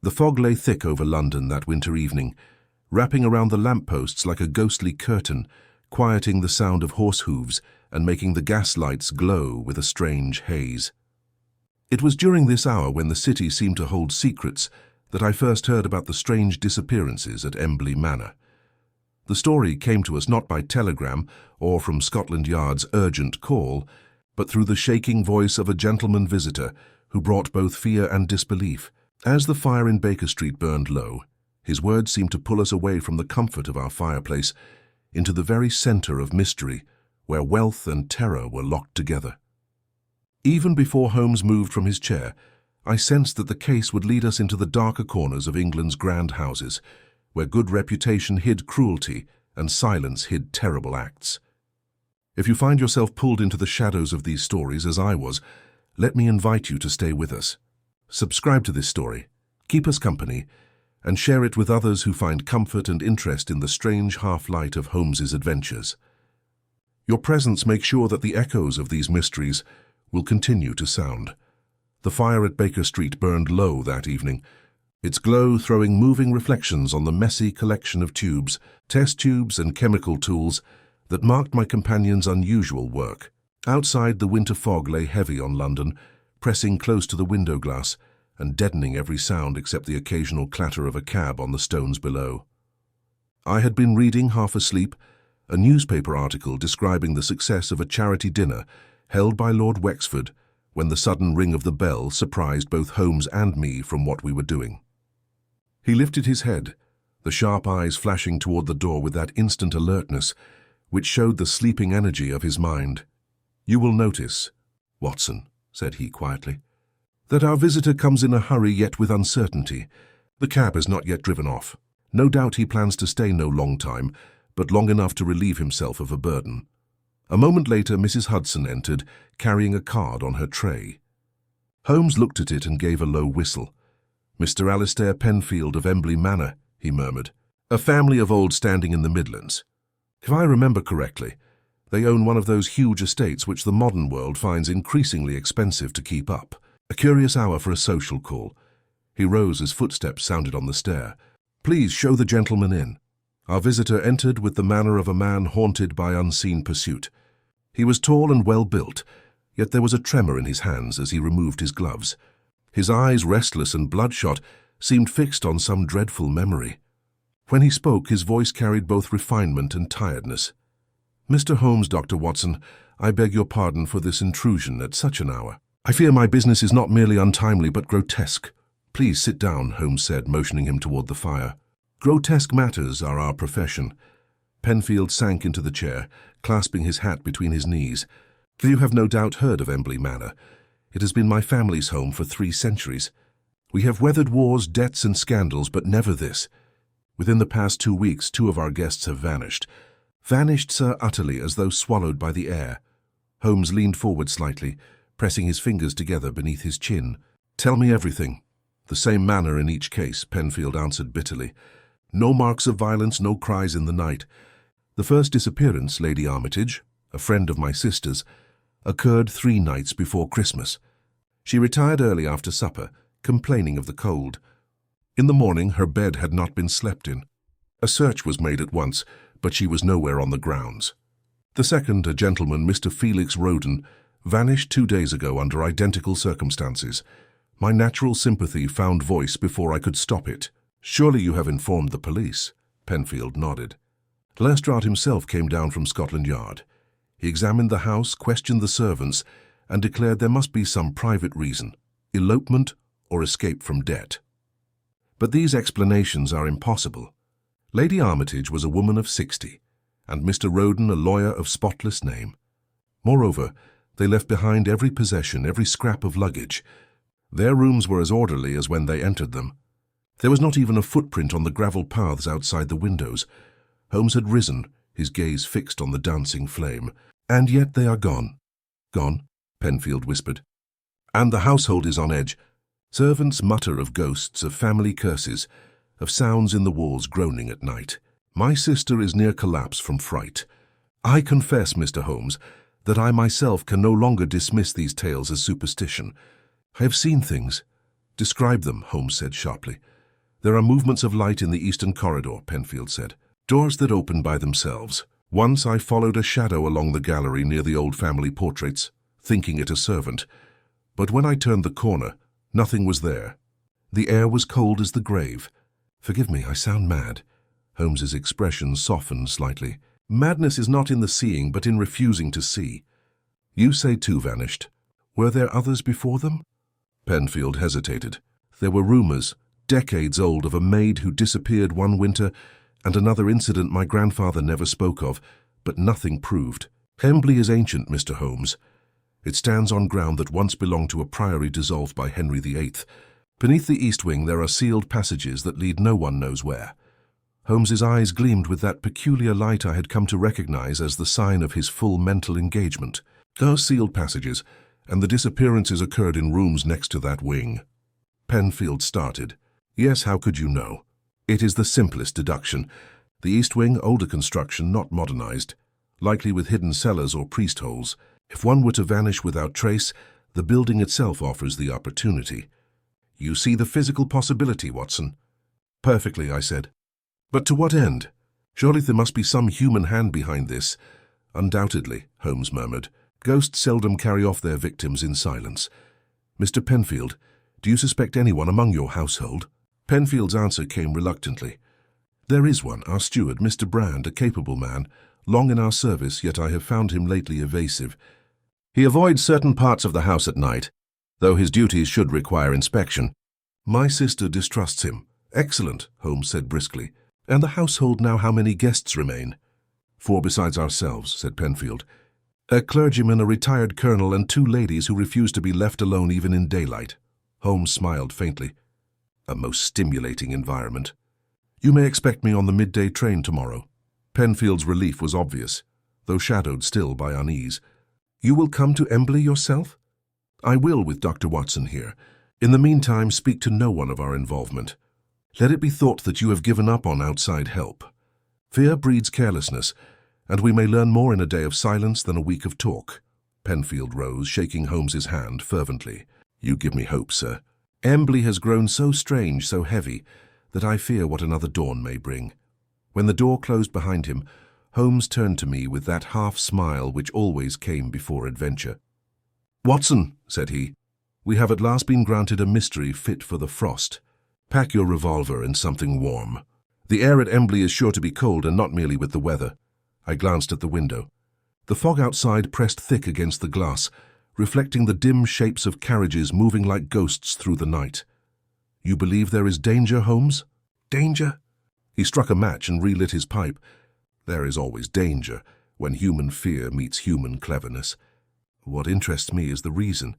The fog lay thick over London that winter evening, wrapping around the lampposts like a ghostly curtain, quieting the sound of horse hooves and making the gaslights glow with a strange haze. It was during this hour, when the city seemed to hold secrets, that I first heard about the strange disappearances at Emberleigh Manor. The story came to us not by telegram or from Scotland Yard's urgent call, but through the shaking voice of a gentleman visitor who brought both fear and disbelief. As the fire in Baker Street burned low, his words seemed to pull us away from the comfort of our fireplace into the very center of mystery, where wealth and terror were locked together. Even before Holmes moved from his chair, I sensed that the case would lead us into the darker corners of England's grand houses, where good reputation hid cruelty and silence hid terrible acts. If you find yourself pulled into the shadows of these stories as I was, let me invite you to stay with us. Subscribe to this story, keep us company, and share it with others who find comfort and interest in the strange half-light of Holmes's adventures. Your presence makes sure that the echoes of these mysteries will continue to sound. The fire at Baker Street burned low that evening, its glow throwing moving reflections on the messy collection of tubes, test tubes and chemical tools that marked my companion's unusual work. Outside, the winter fog lay heavy on London, pressing close to the window glass and deadening every sound except the occasional clatter of a cab on the stones below. I had been reading, half asleep, a newspaper article describing the success of a charity dinner held by Lord Wexford, when the sudden ring of the bell surprised both Holmes and me from what we were doing. He lifted his head, the sharp eyes flashing toward the door with that instant alertness which showed the sleeping energy of his mind. "You will notice, Watson," said he quietly, "that our visitor comes in a hurry yet with uncertainty. The cab has not yet driven off. No doubt he plans to stay no long time, but long enough to relieve himself of a burden." A moment later, Mrs. Hudson entered, carrying a card on her tray. Holmes looked at it and gave a low whistle. "Mr. Alistair Penfield of Emberleigh Manor," he murmured. "A family of old standing in the Midlands. If I remember correctly, they own one of those huge estates which the modern world finds increasingly expensive to keep up. A curious hour for a social call." He rose as footsteps sounded on the stair. "Please show the gentleman in." Our visitor entered with the manner of a man haunted by unseen pursuit. He was tall and well-built, yet there was a tremor in his hands as he removed his gloves. His eyes, restless and bloodshot, seemed fixed on some dreadful memory. When he spoke, his voice carried both refinement and tiredness. "Mr. Holmes, Dr. Watson, I beg your pardon for this intrusion at such an hour. I fear my business is not merely untimely but grotesque." "Please sit down," Holmes said, motioning him toward the fire. "Grotesque matters are our profession." Penfield sank into the chair, clasping his hat between his knees. "You have no doubt heard of Emberleigh Manor. It has been my family's home for 3 centuries. We have weathered wars, debts and scandals, but never this. Within the past 2 weeks, 2 of our guests have vanished. Vanished so utterly as though swallowed by the air." Holmes leaned forward slightly, pressing his fingers together beneath his chin. "Tell me everything." "The same manner in each case," Penfield answered bitterly. "No marks of violence, no cries in the night. The first disappearance, Lady Armitage, a friend of my sister's, occurred 3 nights before Christmas. She retired early after supper, complaining of the cold. In the morning, her bed had not been slept in. A search was made at once, but she was nowhere on the grounds. The second, a gentleman, Mr. Felix Roden, vanished 2 days ago under identical circumstances. My natural sympathy found voice before I could stop it." "Surely you have informed the police?" Penfield nodded. "Lestrade himself came down from Scotland Yard. He examined the house, questioned the servants, and declared there must be some private reason, elopement or escape from debt. But these explanations are impossible. Lady Armitage was a woman of 60, and Mr. Roden a lawyer of spotless name. Moreover, they left behind every possession, every scrap of luggage. Their rooms were as orderly as when they entered them. There was not even a footprint on the gravel paths outside the windows." Holmes had risen, his gaze fixed on the dancing flame. "And yet they are gone." "Gone?" Penfield whispered. "And the household is on edge. Servants mutter of ghosts, of family curses, of sounds in the walls groaning at night. My sister is near collapse from fright. I confess, Mr. Holmes, that I myself can no longer dismiss these tales as superstition. I have seen things, Describe them, Holmes said sharply. There are movements of light in the eastern corridor, Penfield said. Doors that open by themselves. Once I followed a shadow along the gallery near the old family portraits, thinking it a servant. But when I turned the corner, nothing was there. The air was cold as the grave. Forgive me, I sound mad. Holmes's expression softened slightly. Madness is not in the seeing, but in refusing to see. You say two vanished. Were there others before them? Penfield hesitated. There were rumors, decades old, of a maid who disappeared one winter, and another incident my grandfather never spoke of, but nothing proved. Emberleigh is ancient, Mr. Holmes. It stands on ground that once belonged to a priory dissolved by Henry VIII. Beneath the east wing there are sealed passages that lead no one knows where. Holmes's eyes gleamed with that peculiar light I had come to recognize as the sign of his full mental engagement. Those sealed passages, and the disappearances occurred in rooms next to that wing. Penfield started. Yes, how could you know? It is the simplest deduction. The east wing, older construction, not modernized, likely with hidden cellars or priest holes. If one were to vanish without trace, the building itself offers the opportunity. You see the physical possibility, Watson. Perfectly, I said. But to what end? Surely there must be some human hand behind this. Undoubtedly, Holmes murmured. Ghosts seldom carry off their victims in silence. Mr. Penfield, do you suspect anyone among your household? Penfield's answer came reluctantly. There is one, our steward, Mr. Brand, a capable man, long in our service, yet I have found him lately evasive. He avoids certain parts of the house at night, though his duties should require inspection. My sister distrusts him. Excellent, Holmes said briskly. And the household now, how many guests remain? 4 besides ourselves, said Penfield. A clergyman, a retired colonel, and 2 ladies who refuse to be left alone even in daylight. Holmes smiled faintly. A most stimulating environment. You may expect me on the midday train tomorrow. Penfield's relief was obvious, though shadowed still by unease. You will come to Emberleigh yourself? I will, with Dr. Watson here. In the meantime, speak to no one of our involvement. Let it be thought that you have given up on outside help. Fear breeds carelessness, and we may learn more in a day of silence than a week of talk. Penfield rose, shaking Holmes's hand fervently. You give me hope, sir. Emberleigh has grown so strange, so heavy, that I fear what another dawn may bring. When the door closed behind him, Holmes turned to me with that half-smile which always came before adventure. Watson, said he, we have at last been granted a mystery fit for the frost. Pack your revolver and something warm. The air at Emberleigh is sure to be cold, and not merely with the weather. I glanced at the window. The fog outside pressed thick against the glass, reflecting the dim shapes of carriages moving like ghosts through the night. You believe there is danger, Holmes? Danger? He struck a match and relit his pipe. There is always danger when human fear meets human cleverness. What interests me is the reason.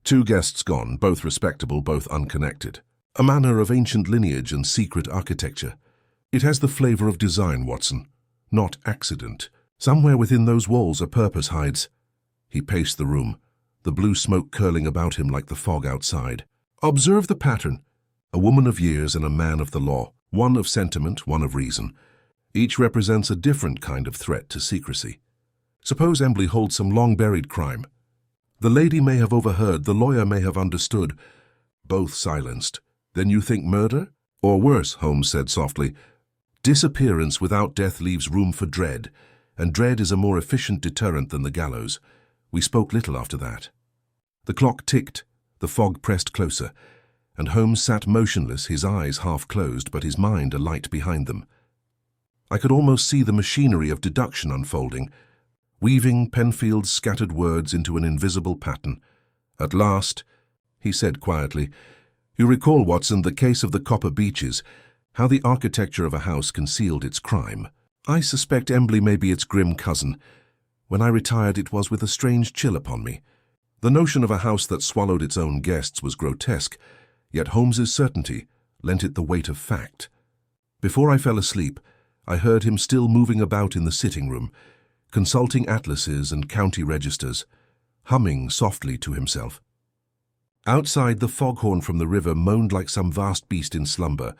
2 guests gone, both respectable, both unconnected. A manor of ancient lineage and secret architecture. It has the flavor of design, Watson, not accident. Somewhere within those walls a purpose hides. He paced the room, the blue smoke curling about him like the fog outside. Observe the pattern. A woman of years and a man of the law, one of sentiment, one of reason. Each represents a different kind of threat to secrecy. Suppose Emberleigh holds some long-buried crime. The lady may have overheard, the lawyer may have understood. Both silenced. Then you think murder? Or worse, Holmes said softly. Disappearance without death leaves room for dread, and dread is a more efficient deterrent than the gallows. We spoke little after that. The clock ticked, the fog pressed closer, and Holmes sat motionless, his eyes half closed, but his mind alight behind them. I could almost see the machinery of deduction unfolding, weaving Penfield's scattered words into an invisible pattern. At last, he said quietly, you recall, Watson, the case of the copper beeches, how the architecture of a house concealed its crime. I suspect Emberleigh may be its grim cousin. When I retired, it was with a strange chill upon me. The notion of a house that swallowed its own guests was grotesque, yet Holmes's certainty lent it the weight of fact. Before I fell asleep, I heard him still moving about in the sitting room, consulting atlases and county registers, humming softly to himself. Outside, the foghorn from the river moaned like some vast beast in slumber,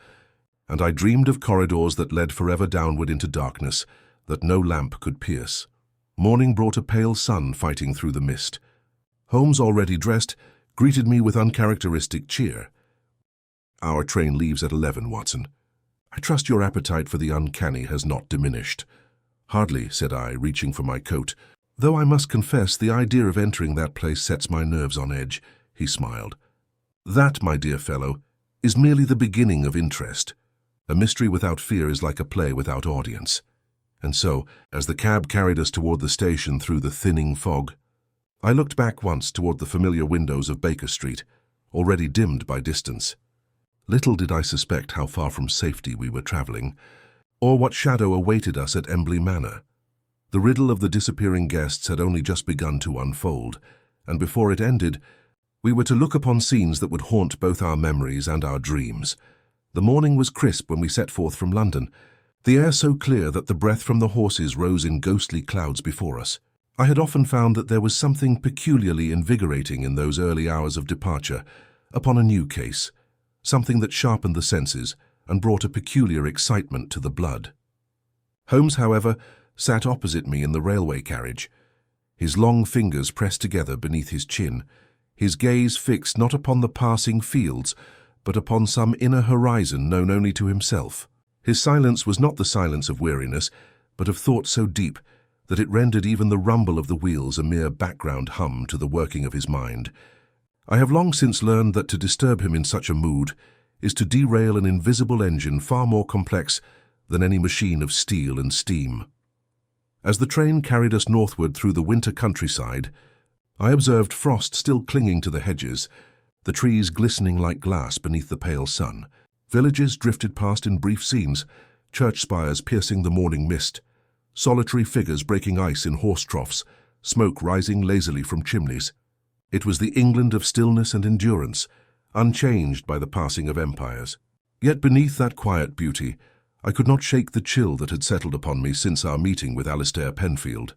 and I dreamed of corridors that led forever downward into darkness that no lamp could pierce. Morning brought a pale sun fighting through the mist. Holmes, already dressed, greeted me with uncharacteristic cheer. Our train leaves at 11, Watson. I trust your appetite for the uncanny has not diminished. Hardly, said I, reaching for my coat. Though I must confess the idea of entering that place sets my nerves on edge, he smiled. That, my dear fellow, is merely the beginning of interest. A mystery without fear is like a play without audience. And so, as the cab carried us toward the station through the thinning fog, I looked back once toward the familiar windows of Baker Street, already dimmed by distance. Little did I suspect how far from safety we were traveling, or what shadow awaited us at Emberleigh Manor. The riddle of the disappearing guests had only just begun to unfold, and before it ended, we were to look upon scenes that would haunt both our memories and our dreams. The morning was crisp when we set forth from London, the air so clear that the breath from the horses rose in ghostly clouds before us. I had often found that there was something peculiarly invigorating in those early hours of departure upon a new case, something that sharpened the senses and brought a peculiar excitement to the blood. Holmes, however, sat opposite me in the railway carriage, his long fingers pressed together beneath his chin, his gaze fixed not upon the passing fields, but upon some inner horizon known only to himself. His silence was not the silence of weariness, but of thought so deep that it rendered even the rumble of the wheels a mere background hum to the working of his mind. I have long since learned that to disturb him in such a mood is to derail an invisible engine far more complex than any machine of steel and steam. As the train carried us northward through the winter countryside, I observed frost still clinging to the hedges, the trees glistening like glass beneath the pale sun. Villages drifted past in brief scenes, church spires piercing the morning mist, solitary figures breaking ice in horse troughs, smoke rising lazily from chimneys. It was the England of stillness and endurance, unchanged by the passing of empires. Yet beneath that quiet beauty, I could not shake the chill that had settled upon me since our meeting with Alistair Penfield.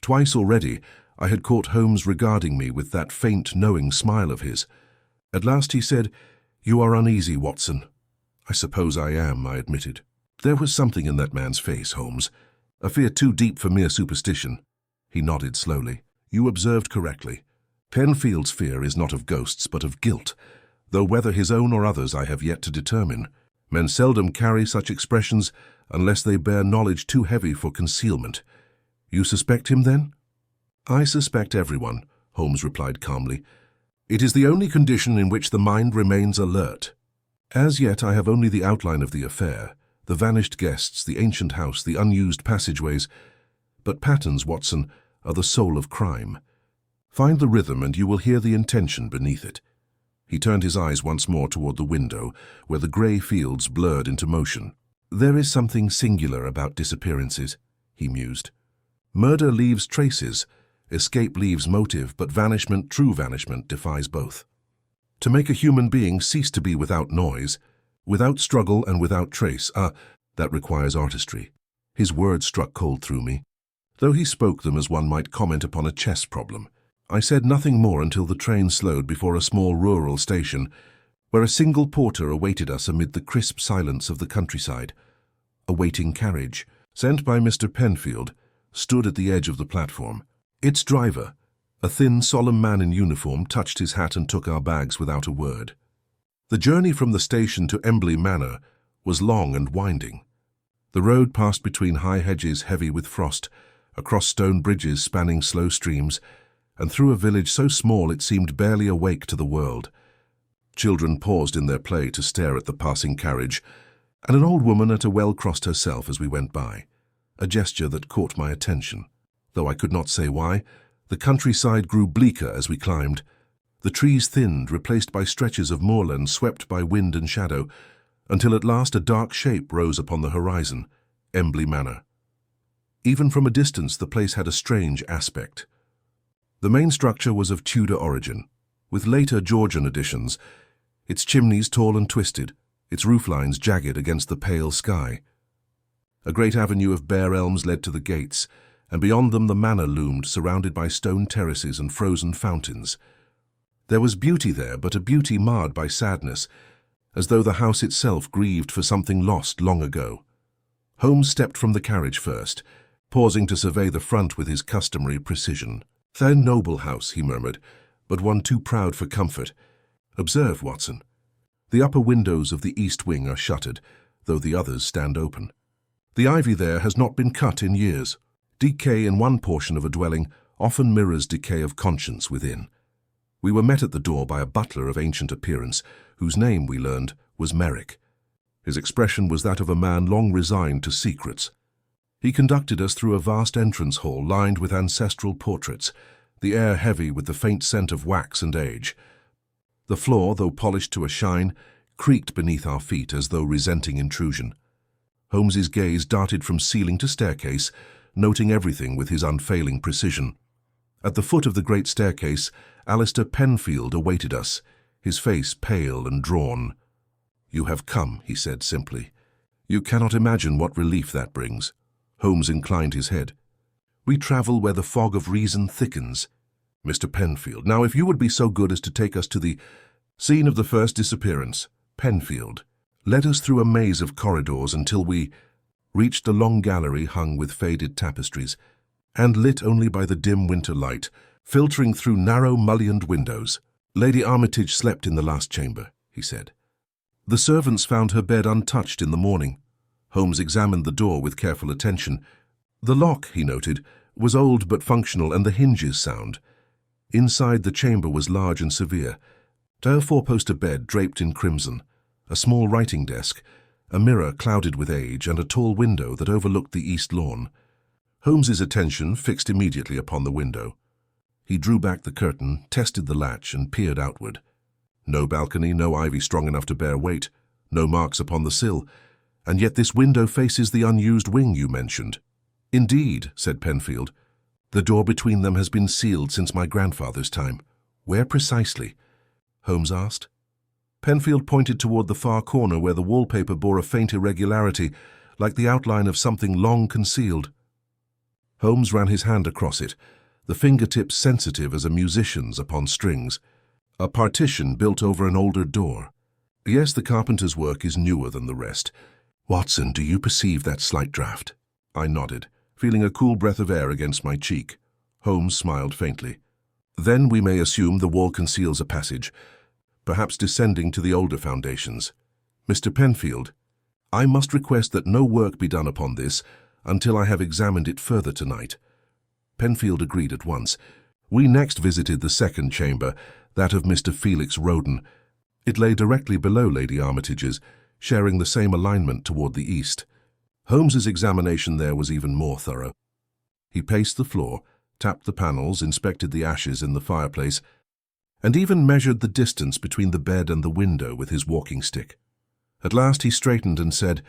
Twice already I had caught Holmes regarding me with that faint, knowing smile of his. At last he said, "You are uneasy, Watson." "I suppose I am," I admitted. There was something in that man's face, Holmes, a fear too deep for mere superstition. He nodded slowly. "You observed correctly. Penfield's fear is not of ghosts, but of guilt, though whether his own or others I have yet to determine. Men seldom carry such expressions unless they bear knowledge too heavy for concealment. You suspect him, then?" "I suspect everyone," Holmes replied calmly. "It is the only condition in which the mind remains alert. As yet I have only the outline of the affair, the vanished guests, the ancient house, the unused passageways. But patterns, Watson, are the soul of crime. Find the rhythm and you will hear the intention beneath it." He turned his eyes once more toward the window, where the grey fields blurred into motion. "There is something singular about disappearances," he mused. "Murder leaves traces, escape leaves motive, but vanishment, true vanishment, defies both. To make a human being cease to be without noise, without struggle and without trace, that requires artistry." His words struck cold through me, though he spoke them as one might comment upon a chess problem. I said nothing more until the train slowed before a small rural station, where a single porter awaited us amid the crisp silence of the countryside. A waiting carriage, sent by Mr. Penfield, stood at the edge of the platform. Its driver, a thin, solemn man in uniform, touched his hat and took our bags without a word. The journey from the station to Emberleigh Manor was long and winding. The road passed between high hedges heavy with frost, across stone bridges spanning slow streams, and through a village so small it seemed barely awake to the world. Children paused in their play to stare at the passing carriage, and an old woman at a well crossed herself as we went by, a gesture that caught my attention. Though I could not say why, the countryside grew bleaker as we climbed. The trees thinned, replaced by stretches of moorland swept by wind and shadow, until at last a dark shape rose upon the horizon, Emberleigh Manor. Even from a distance the place had a strange aspect. The main structure was of Tudor origin, with later Georgian additions, its chimneys tall and twisted, its rooflines jagged against the pale sky. A great avenue of bare elms led to the gates, and beyond them the manor loomed, surrounded by stone terraces and frozen fountains. There was beauty there, but a beauty marred by sadness, as though the house itself grieved for something lost long ago. Holmes stepped from the carriage first, pausing to survey the front with his customary precision. "A noble house," he murmured, "but one too proud for comfort. Observe, Watson. The upper windows of the east wing are shuttered, though the others stand open. The ivy there has not been cut in years. Decay in one portion of a dwelling often mirrors decay of conscience within. We were met at the door by a butler of ancient appearance, whose name, we learned, was Merrick. His expression was that of a man long resigned to secrets. He conducted us through a vast entrance hall lined with ancestral portraits, the air heavy with the faint scent of wax and age. The floor, though polished to a shine, creaked beneath our feet as though resenting intrusion. Holmes's gaze darted from ceiling to staircase, noting everything with his unfailing precision. At the foot of the great staircase, Alistair Penfield awaited us, his face pale and drawn. "You have come," he said simply. "You cannot imagine what relief that brings." Holmes inclined his head. "We travel where the fog of reason thickens. Mr. Penfield, now if you would be so good as to take us to the scene of the first disappearance." Penfield led us through a maze of corridors until we reached a long gallery hung with faded tapestries, and lit only by the dim winter light, filtering through narrow mullioned windows. "Lady Armitage slept in the last chamber," he said. "The servants found her bed untouched in the morning." Holmes examined the door with careful attention. The lock, he noted, was old but functional, and the hinges sound. Inside the chamber was large and severe. A four-poster bed draped in crimson, a small writing desk, a mirror clouded with age, and a tall window that overlooked the east lawn. Holmes's attention fixed immediately upon the window. He drew back the curtain, tested the latch, and peered outward. No balcony, no ivy strong enough to bear weight, no marks upon the sill, and yet this window faces the unused wing you mentioned. "Indeed," said Penfield. "The door between them has been sealed since my grandfather's time." "Where precisely?" Holmes asked. Penfield pointed toward the far corner where the wallpaper bore a faint irregularity, like the outline of something long concealed. Holmes ran his hand across it, the fingertips sensitive as a musician's upon strings. "A partition built over an older door. Yes, the carpenter's work is newer than the rest. Watson, do you perceive that slight draft?" I nodded, feeling a cool breath of air against my cheek. Holmes smiled faintly. "Then we may assume the wall conceals a passage, perhaps descending to the older foundations. Mr. Penfield, I must request that no work be done upon this until I have examined it further tonight." Penfield agreed at once. We next visited the second chamber, that of Mr. Felix Roden. It lay directly below Lady Armitage's, sharing the same alignment toward the east. Holmes's examination there was even more thorough. He paced the floor, tapped the panels, inspected the ashes in the fireplace, and even measured the distance between the bed and the window with his walking stick. At last he straightened and said,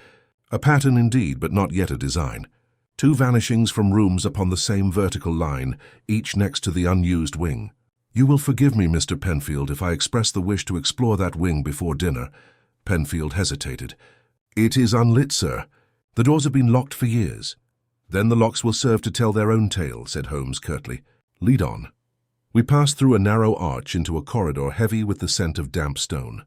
"A pattern indeed, but not yet a design. 2 vanishings from rooms upon the same vertical line, each next to the unused wing. You will forgive me, Mr. Penfield, if I express the wish to explore that wing before dinner." Penfield hesitated. "It is unlit, sir. The doors have been locked for years." "Then the locks will serve to tell their own tale," said Holmes curtly. "Lead on." We passed through a narrow arch into a corridor heavy with the scent of damp stone.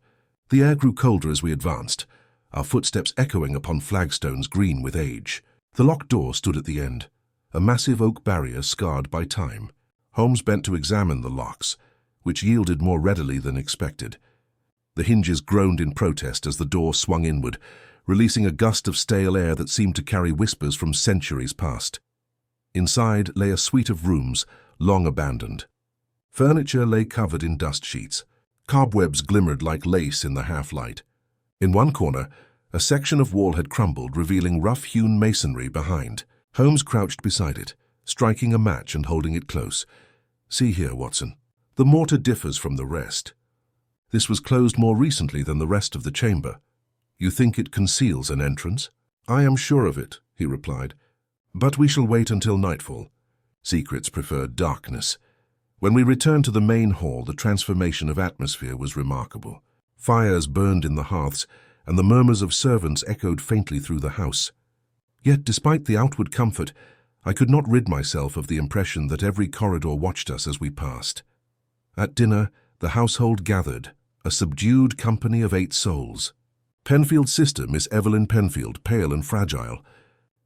The air grew colder as we advanced, our footsteps echoing upon flagstones green with age. The locked door stood at the end, a massive oak barrier scarred by time. Holmes bent to examine the locks, which yielded more readily than expected. The hinges groaned in protest as the door swung inward, releasing a gust of stale air that seemed to carry whispers from centuries past. Inside lay a suite of rooms, long abandoned. Furniture lay covered in dust sheets. Cobwebs glimmered like lace in the half-light. In one corner, a section of wall had crumbled, revealing rough-hewn masonry behind. Holmes crouched beside it, striking a match and holding it close. "See here, Watson. The mortar differs from the rest. This was closed more recently than the rest of the chamber. You think it conceals an entrance?" "I am sure of it," he replied. "But we shall wait until nightfall. Secrets prefer darkness." When we returned to the main hall, the transformation of atmosphere was remarkable. Fires burned in the hearths, and the murmurs of servants echoed faintly through the house. Yet, despite the outward comfort, I could not rid myself of the impression that every corridor watched us as we passed. At dinner, the household gathered, a subdued company of 8 souls. Penfield's sister, Miss Evelyn Penfield, pale and fragile.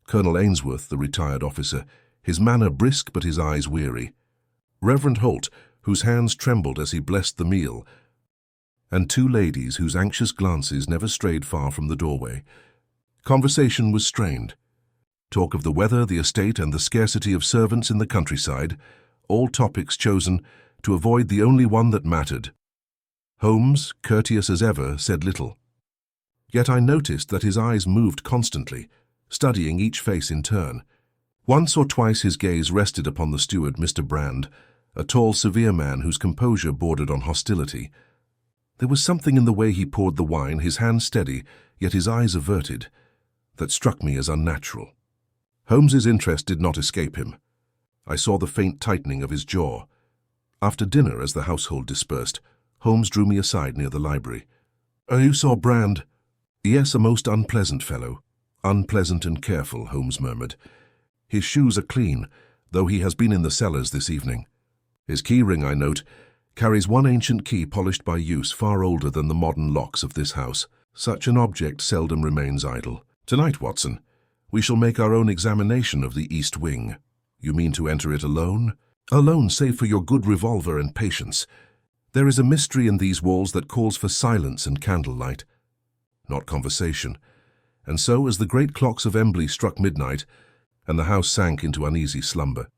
Colonel Ainsworth, the retired officer, his manner brisk but his eyes weary. Reverend Holt, whose hands trembled as he blessed the meal, and two ladies whose anxious glances never strayed far from the doorway. Conversation was strained. Talk of the weather, the estate, and the scarcity of servants in the countryside, all topics chosen to avoid the only one that mattered. Holmes, courteous as ever, said little. Yet I noticed that his eyes moved constantly, studying each face in turn. Once or twice his gaze rested upon the steward, Mr. Brand, a tall, severe man whose composure bordered on hostility. There was something in the way he poured the wine, his hand steady, yet his eyes averted, that struck me as unnatural. Holmes's interest did not escape him. I saw the faint tightening of his jaw. After dinner, as the household dispersed, Holmes drew me aside near the library. "You saw Brand?" "Yes, a most unpleasant fellow. Unpleasant and careful," Holmes murmured. "His shoes are clean, though he has been in the cellars this evening. His key ring, I note, carries one ancient key polished by use, far older than the modern locks of this house. Such an object seldom remains idle. Tonight, Watson, we shall make our own examination of the East Wing." "You mean to enter it alone?" "Alone, save for your good revolver and patience. There is a mystery in these walls that calls for silence and candlelight, not conversation." And so, as the great clocks of Emberleigh struck midnight, and the house sank into uneasy slumber,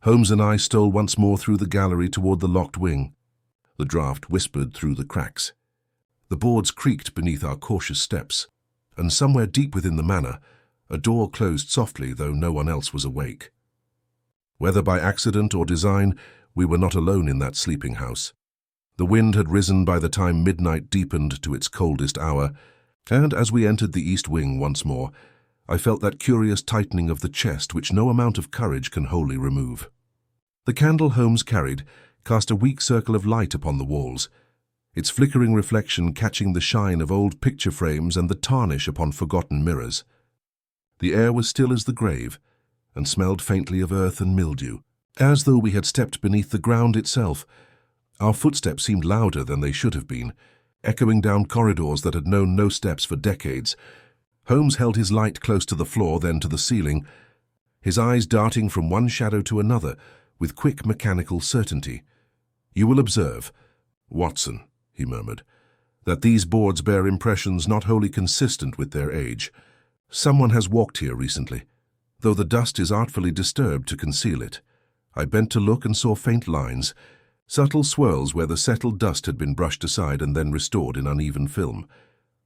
Holmes and I stole once more through the gallery toward the locked wing. The draught whispered through the cracks. The boards creaked beneath our cautious steps, and somewhere deep within the manor, a door closed softly, though no one else was awake. Whether by accident or design, we were not alone in that sleeping house. The wind had risen by the time midnight deepened to its coldest hour, and as we entered the East Wing once more, I felt that curious tightening of the chest which no amount of courage can wholly remove. The candle Holmes carried cast a weak circle of light upon the walls, its flickering reflection catching the shine of old picture frames and the tarnish upon forgotten mirrors. The air was still as the grave, and smelled faintly of earth and mildew, as though we had stepped beneath the ground itself. Our footsteps seemed louder than they should have been, echoing down corridors that had known no steps for decades. Holmes held his light close to the floor, then to the ceiling, his eyes darting from one shadow to another with quick mechanical certainty. "You will observe, Watson," he murmured, "that these boards bear impressions not wholly consistent with their age. Someone has walked here recently, though the dust is artfully disturbed to conceal it." I bent to look and saw faint lines, subtle swirls where the settled dust had been brushed aside and then restored in uneven film.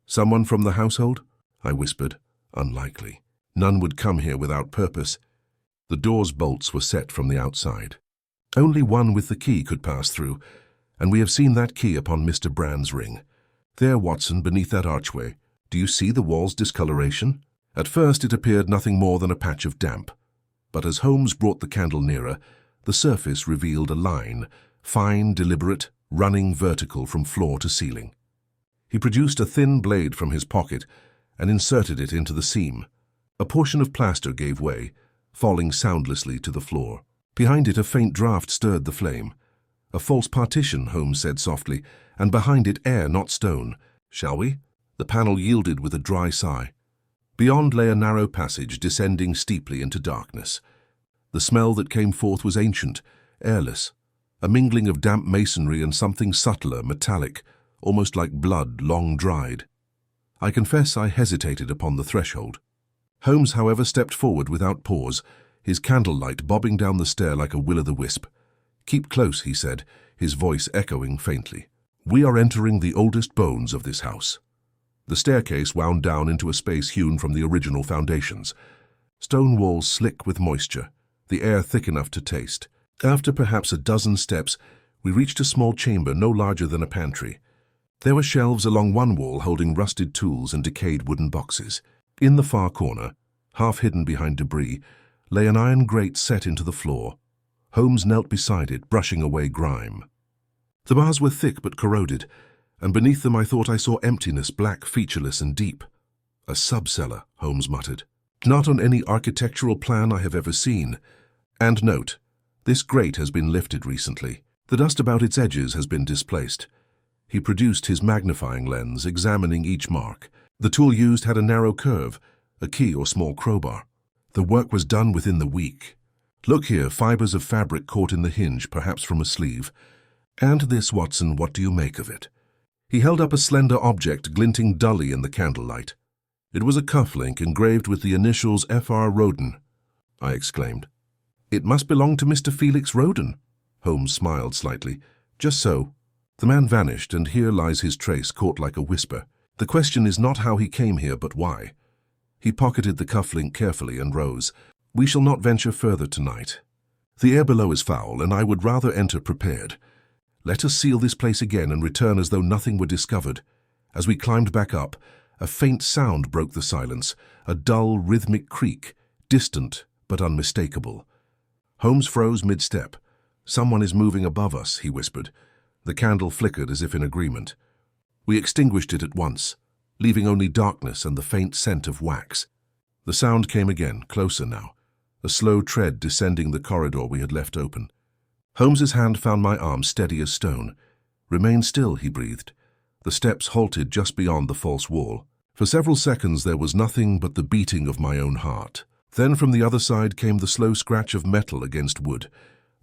"Someone from the household?" I whispered. "Unlikely. None would come here without purpose." The door's bolts were set from the outside. Only one with the key could pass through, and we have seen that key upon Mr. Brand's ring. There, Watson, beneath that archway. Do you see the wall's discoloration? At first it appeared nothing more than a patch of damp, but as Holmes brought the candle nearer, the surface revealed a line, fine, deliberate, running vertical from floor to ceiling. He produced a thin blade from his pocket and inserted it into the seam. A portion of plaster gave way, falling soundlessly to the floor. Behind it a faint draught stirred the flame. "A false partition," Holmes said softly, "and behind it air, not stone. Shall we?" The panel yielded with a dry sigh. Beyond lay a narrow passage descending steeply into darkness. The smell that came forth was ancient, airless, a mingling of damp masonry and something subtler, metallic, almost like blood long dried. I confess I hesitated upon the threshold. Holmes, however, stepped forward without pause, his candlelight bobbing down the stair like a will-o'-the-wisp. "Keep close," he said, his voice echoing faintly. "We are entering the oldest bones of this house." The staircase wound down into a space hewn from the original foundations. Stone walls slick with moisture, the air thick enough to taste. After perhaps a dozen steps, we reached a small chamber no larger than a pantry. There were shelves along one wall holding rusted tools and decayed wooden boxes. In the far corner, half hidden behind debris, lay an iron grate set into the floor. Holmes knelt beside it, brushing away grime. The bars were thick but corroded, and beneath them I thought I saw emptiness, black, featureless, and deep. "A sub-cellar," Holmes muttered. "Not on any architectural plan I have ever seen. And note, this grate has been lifted recently. The dust about its edges has been displaced." He produced his magnifying lens, examining each mark. The tool used had a narrow curve, a key or small crowbar. The work was done within the week. "Look here, fibers of fabric caught in the hinge, perhaps from a sleeve. And this, Watson, what do you make of it?" He held up a slender object glinting dully in the candlelight. It was a cufflink engraved with the initials F.R. Roden. I exclaimed. It must belong to Mr. Felix Roden. Holmes smiled slightly. Just so. The man vanished, and here lies his trace, caught like a whisper. The question is not how he came here, but why. He pocketed the cufflink carefully and rose. We shall not venture further tonight. The air below is foul, and I would rather enter prepared. Let us seal this place again and return as though nothing were discovered. As we climbed back up, a faint sound broke the silence, a dull, rhythmic creak, distant but unmistakable. Holmes froze mid-step. Someone is moving above us, he whispered. The candle flickered as if in agreement. We extinguished it at once, leaving only darkness and the faint scent of wax. The sound came again, closer now, a slow tread descending the corridor we had left open. Holmes's hand found my arm steady as stone. Remain still, he breathed. The steps halted just beyond the false wall. For several seconds there was nothing but the beating of my own heart. Then from the other side came the slow scratch of metal against wood,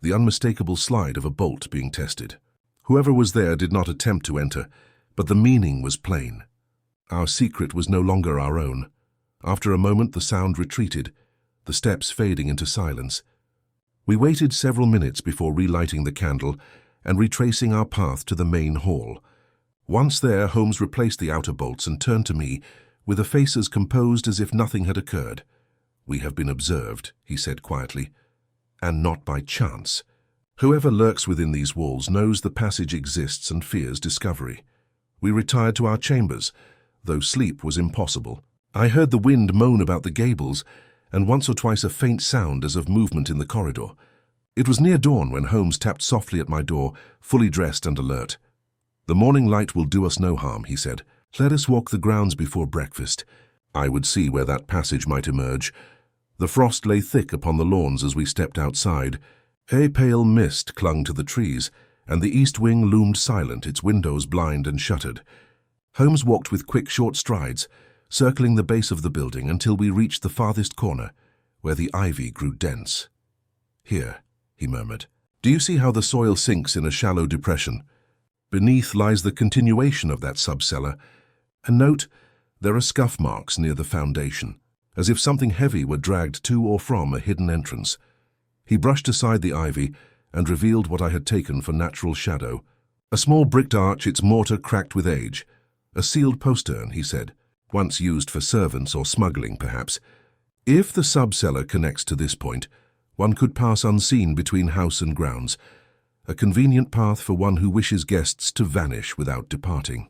the unmistakable slide of a bolt being tested. Whoever was there did not attempt to enter, but the meaning was plain. Our secret was no longer our own. After a moment the sound retreated, the steps fading into silence. We waited several minutes before relighting the candle and retracing our path to the main hall. Once there, Holmes replaced the outer bolts and turned to me with a face as composed as if nothing had occurred. We have been observed, he said quietly, and not by chance. Whoever lurks within these walls knows the passage exists and fears discovery. We retired to our chambers, though sleep was impossible. I heard the wind moan about the gables, and once or twice a faint sound as of movement in the corridor. It was near dawn when Holmes tapped softly at my door, fully dressed and alert. The morning light will do us no harm, he said. Let us walk the grounds before breakfast. I would see where that passage might emerge. The frost lay thick upon the lawns as we stepped outside. A pale mist clung to the trees, and the east wing loomed silent, its windows blind and shuttered. Holmes walked with quick, short strides, circling the base of the building until we reached the farthest corner, where the ivy grew dense. Here, he murmured. Do you see how the soil sinks in a shallow depression? Beneath lies the continuation of that subcellar, and note, there are scuff marks near the foundation, as if something heavy were dragged to or from a hidden entrance. He brushed aside the ivy and revealed what I had taken for natural shadow. A small bricked arch, its mortar cracked with age. A sealed postern, he said, once used for servants or smuggling, perhaps. If the subcellar connects to this point, one could pass unseen between house and grounds, a convenient path for one who wishes guests to vanish without departing.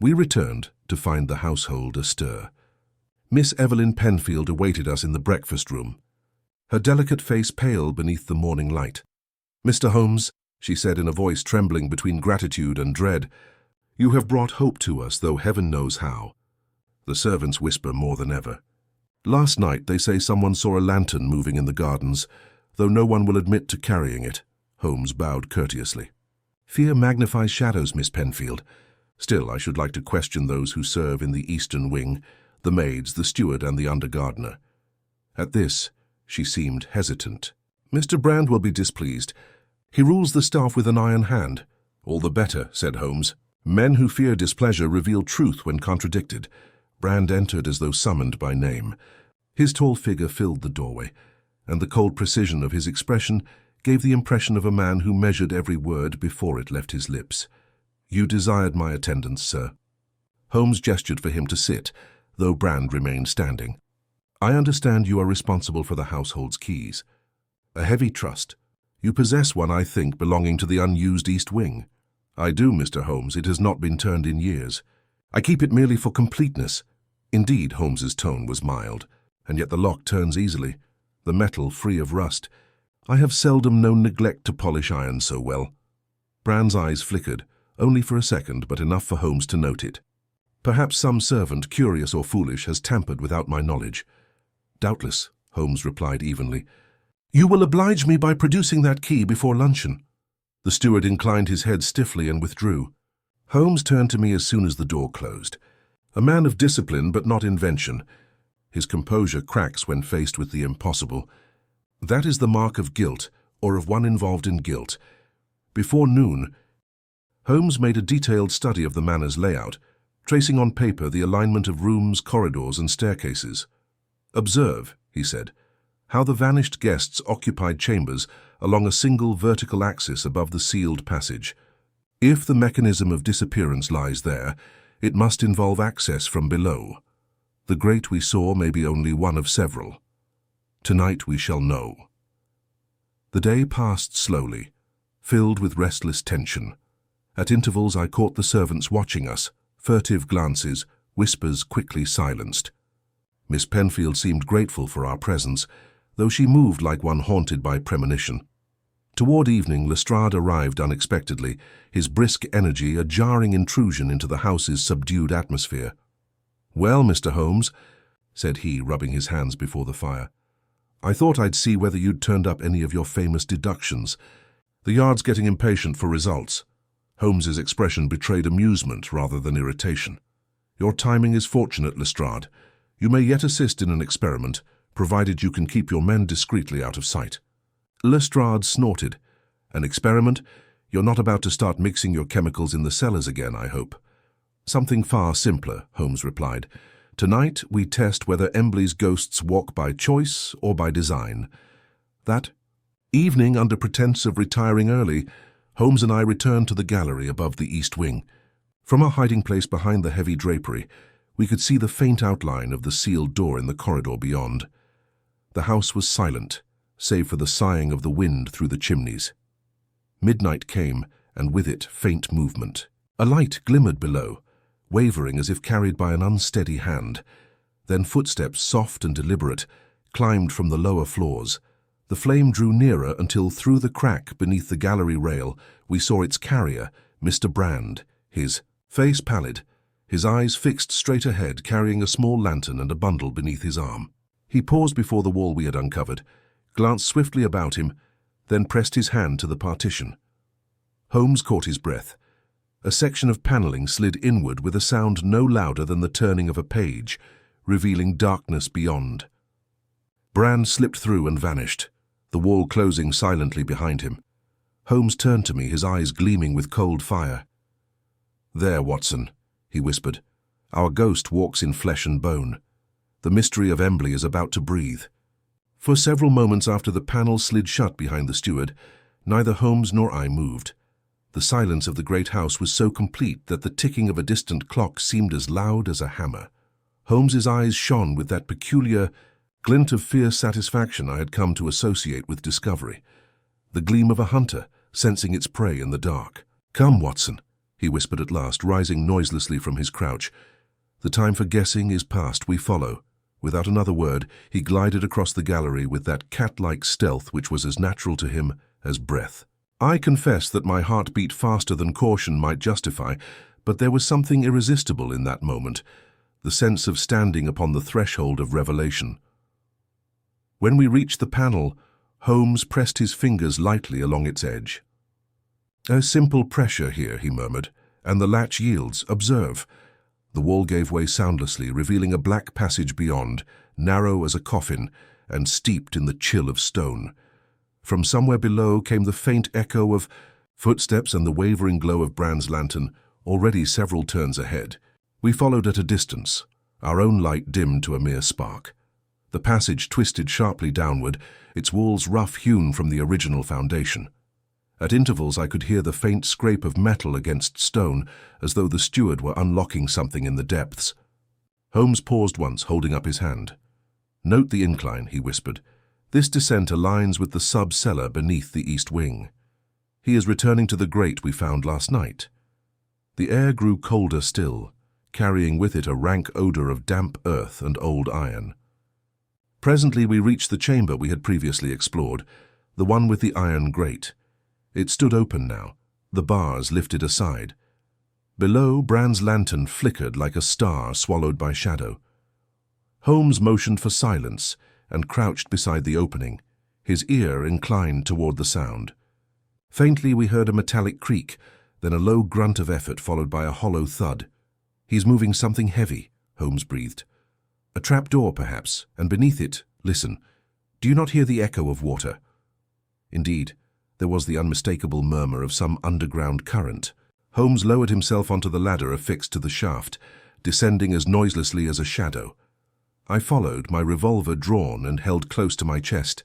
We returned to find the household astir. Miss Evelyn Penfield awaited us in the breakfast room, her delicate face pale beneath the morning light. Mr. Holmes, she said in a voice trembling between gratitude and dread, you have brought hope to us, though heaven knows how. The servants whisper more than ever. Last night they say someone saw a lantern moving in the gardens, though no one will admit to carrying it. Holmes bowed courteously. Fear magnifies shadows, Miss Penfield. Still, I should like to question those who serve in the eastern wing, the maids, the steward, and the under-gardener. At this, she seemed hesitant. Mr. Brand will be displeased. He rules the staff with an iron hand. All the better, said Holmes. Men who fear displeasure reveal truth when contradicted. Brand entered as though summoned by name. His tall figure filled the doorway, and the cold precision of his expression gave the impression of a man who measured every word before it left his lips. You desired my attendance, sir. Holmes gestured for him to sit, though Brand remained standing. I understand you are responsible for the household's keys. A heavy trust. You possess one, I think, belonging to the unused east wing. I do, Mr. Holmes. It has not been turned in years. I keep it merely for completeness. Indeed, Holmes's tone was mild, and yet the lock turns easily, the metal free of rust. I have seldom known neglect to polish iron so well. Brand's eyes flickered, only for a second, but enough for Holmes to note it. Perhaps some servant, curious or foolish, has tampered without my knowledge. Doubtless, Holmes replied evenly. You will oblige me by producing that key before luncheon. The steward inclined his head stiffly and withdrew. Holmes turned to me as soon as the door closed. A man of discipline but not invention. His composure cracks when faced with the impossible. That is the mark of guilt, or of one involved in guilt. Before noon, Holmes made a detailed study of the manor's layout, tracing on paper the alignment of rooms, corridors, and staircases. "Observe," he said, "how the vanished guests occupied chambers along a single vertical axis above the sealed passage. If the mechanism of disappearance lies there, it must involve access from below. The grate we saw may be only one of several. Tonight we shall know." The day passed slowly, filled with restless tension. At intervals I caught the servants watching us, furtive glances, whispers quickly silenced. Miss Penfield seemed grateful for our presence, though she moved like one haunted by premonition. Toward evening, Lestrade arrived unexpectedly, his brisk energy a jarring intrusion into the house's subdued atmosphere. "Well, Mr. Holmes," said he, rubbing his hands before the fire, "I thought I'd see whether you'd turned up any of your famous deductions. The Yard's getting impatient for results." Holmes's expression betrayed amusement rather than irritation. "Your timing is fortunate, Lestrade. You may yet assist in an experiment, provided you can keep your men discreetly out of sight." Lestrade snorted. "An experiment? You're not about to start mixing your chemicals in the cellars again, I hope." "Something far simpler," Holmes replied. "Tonight we test whether Emberleigh's ghosts walk by choice or by design." That evening, under pretense of retiring early, Holmes and I returned to the gallery above the east wing. From our hiding place behind the heavy drapery, we could see the faint outline of the sealed door in the corridor beyond. The house was silent, save for the sighing of the wind through the chimneys. Midnight came, and with it faint movement. A light glimmered below, wavering as if carried by an unsteady hand. Then footsteps, soft and deliberate, climbed from the lower floors. The flame drew nearer until through the crack beneath the gallery rail we saw its carrier, Mr. Brand, his face pallid, his eyes fixed straight ahead, carrying a small lantern and a bundle beneath his arm. He paused before the wall we had uncovered, glanced swiftly about him, then pressed his hand to the partition. Holmes caught his breath. A section of panelling slid inward with a sound no louder than the turning of a page, revealing darkness beyond. Brand slipped through and vanished, the wall closing silently behind him. Holmes turned to me, his eyes gleaming with cold fire. "There, Watson," he whispered. "Our ghost walks in flesh and bone. The mystery of Emberleigh is about to breathe." For several moments after the panel slid shut behind the steward, neither Holmes nor I moved. The silence of the great house was so complete that the ticking of a distant clock seemed as loud as a hammer. Holmes's eyes shone with that peculiar glint of fierce satisfaction I had come to associate with discovery, the gleam of a hunter sensing its prey in the dark. "Come, Watson," he whispered at last, rising noiselessly from his crouch. "The time for guessing is past. We follow." Without another word, he glided across the gallery with that cat-like stealth which was as natural to him as breath. I confess that my heart beat faster than caution might justify, but there was something irresistible in that moment, the sense of standing upon the threshold of revelation. When we reached the panel, Holmes pressed his fingers lightly along its edge. "A simple pressure here," he murmured, "and the latch yields. Observe." The wall gave way soundlessly, revealing a black passage beyond, narrow as a coffin and steeped in the chill of stone. From somewhere below came the faint echo of footsteps and the wavering glow of Brand's lantern, already several turns ahead. We followed at a distance, our own light dimmed to a mere spark. The passage twisted sharply downward, its walls rough-hewn from the original foundation. At intervals I could hear the faint scrape of metal against stone, as though the steward were unlocking something in the depths. Holmes paused once, holding up his hand. "Note the incline," he whispered. "This descent aligns with the sub-cellar beneath the east wing. He is returning to the grate we found last night." The air grew colder still, carrying with it a rank odor of damp earth and old iron. Presently we reached the chamber we had previously explored, the one with the iron grate. It stood open now, the bars lifted aside. Below, Brand's lantern flickered like a star swallowed by shadow. Holmes motioned for silence and crouched beside the opening, his ear inclined toward the sound. Faintly we heard a metallic creak, then a low grunt of effort followed by a hollow thud. "He's moving something heavy," Holmes breathed. "A trap-door, perhaps, and beneath it, listen. Do you not hear the echo of water?" Indeed, there was the unmistakable murmur of some underground current. Holmes lowered himself onto the ladder affixed to the shaft, descending as noiselessly as a shadow. I followed, my revolver drawn and held close to my chest.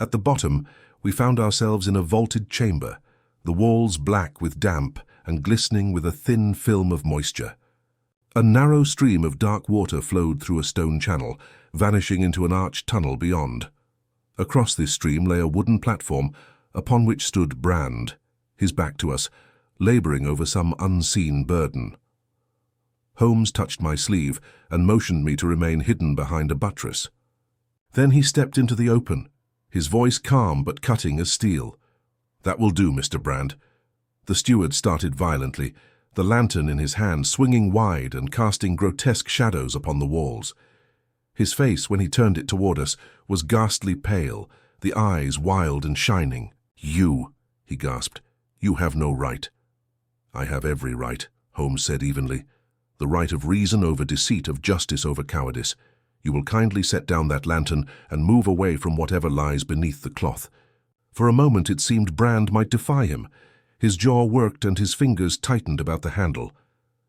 At the bottom, we found ourselves in a vaulted chamber, the walls black with damp and glistening with a thin film of moisture. A narrow stream of dark water flowed through a stone channel, vanishing into an arched tunnel beyond. Across this stream lay a wooden platform, upon which stood Brand, his back to us, laboring over some unseen burden. Holmes touched my sleeve and motioned me to remain hidden behind a buttress. Then he stepped into the open, his voice calm but cutting as steel. "That will do, Mr. Brand." The steward started violently, the lantern in his hand swinging wide and casting grotesque shadows upon the walls. His face, when he turned it toward us, was ghastly pale, the eyes wild and shining. "You," he gasped, "you have no right." "I have every right," Holmes said evenly. "The right of reason over deceit, of justice over cowardice. You will kindly set down that lantern and move away from whatever lies beneath the cloth." For a moment it seemed Brand might defy him. His jaw worked and his fingers tightened about the handle.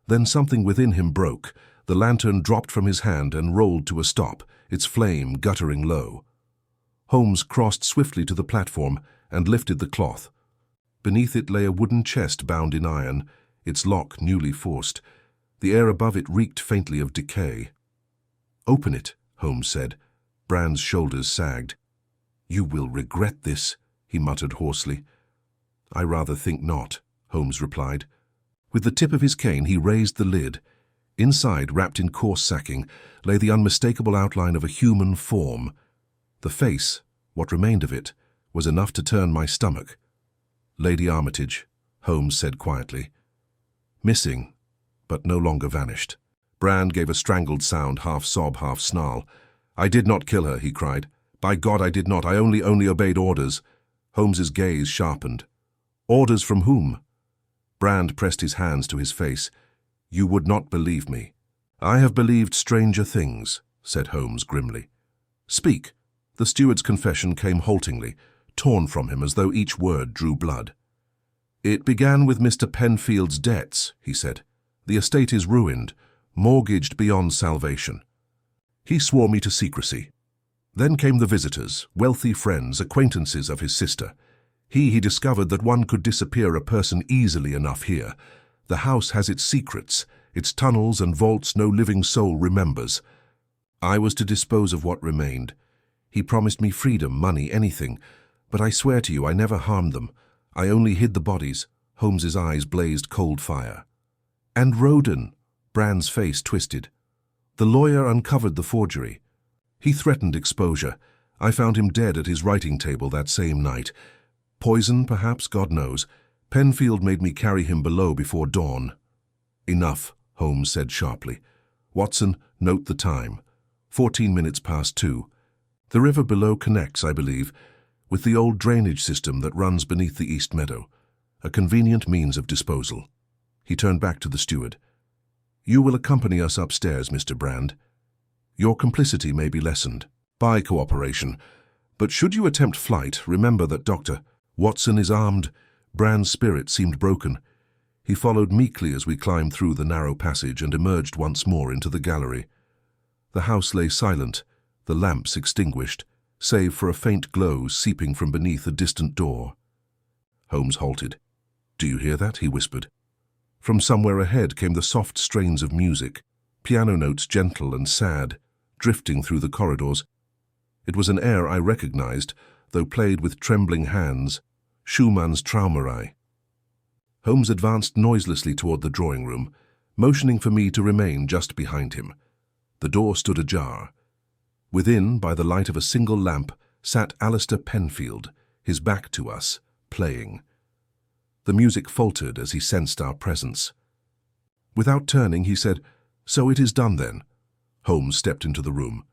Then something within him broke. The lantern dropped from his hand and rolled to a stop, its flame guttering low. Holmes crossed swiftly to the platform and lifted the cloth. Beneath it lay a wooden chest bound in iron, its lock newly forced. The air above it reeked faintly of decay. "Open it," Holmes said. Brand's shoulders sagged. "You will regret this," he muttered hoarsely. "I rather think not," Holmes replied. With the tip of his cane he raised the lid. Inside, wrapped in coarse sacking, lay the unmistakable outline of a human form. The face, what remained of it, was enough to turn my stomach. "Lady Armitage," Holmes said quietly. "Missing, but no longer vanished." Brand gave a strangled sound, half sob, half snarl. "I did not kill her," he cried. "By God, I did not. I only obeyed orders." Holmes's gaze sharpened. "Orders from whom?" Brand pressed his hands to his face. "You would not believe me." "I have believed stranger things," said Holmes grimly. "Speak." The steward's confession came haltingly, torn from him as though each word drew blood. "It began with Mr. Penfield's debts," he said. "The estate is ruined, mortgaged beyond salvation. He swore me to secrecy. Then came the visitors, wealthy friends, acquaintances of his sister. He discovered that one could disappear a person easily enough here. The house has its secrets, its tunnels and vaults no living soul remembers. I was to dispose of what remained. He promised me freedom, money, anything. But I swear to you I never harmed them. I only hid the bodies." Holmes's eyes blazed cold fire. "And Roden," Brand's face twisted. "The lawyer uncovered the forgery. He threatened exposure. I found him dead at his writing table that same night. Poison, perhaps, God knows. Penfield made me carry him below before dawn." "Enough," Holmes said sharply. "Watson, note the time. 14 minutes past 2. The river below connects, I believe, with the old drainage system that runs beneath the East Meadow. A convenient means of disposal." He turned back to the steward. "You will accompany us upstairs, Mr. Brand. Your complicity may be lessened by cooperation, but should you attempt flight, remember that Dr. Watson is armed." Brand's spirit seemed broken. He followed meekly as we climbed through the narrow passage and emerged once more into the gallery. The house lay silent, the lamps extinguished, save for a faint glow seeping from beneath a distant door. Holmes halted. "Do you hear that?" he whispered. From somewhere ahead came the soft strains of music, piano notes gentle and sad, drifting through the corridors. It was an air I recognized, though played with trembling hands, Schumann's Traumerei. Holmes advanced noiselessly toward the drawing room, motioning for me to remain just behind him. The door stood ajar. Within, by the light of a single lamp, sat Alistair Penfield, his back to us, playing. The music faltered as he sensed our presence. Without turning, he said, "So it is done, then?" Holmes stepped into the room.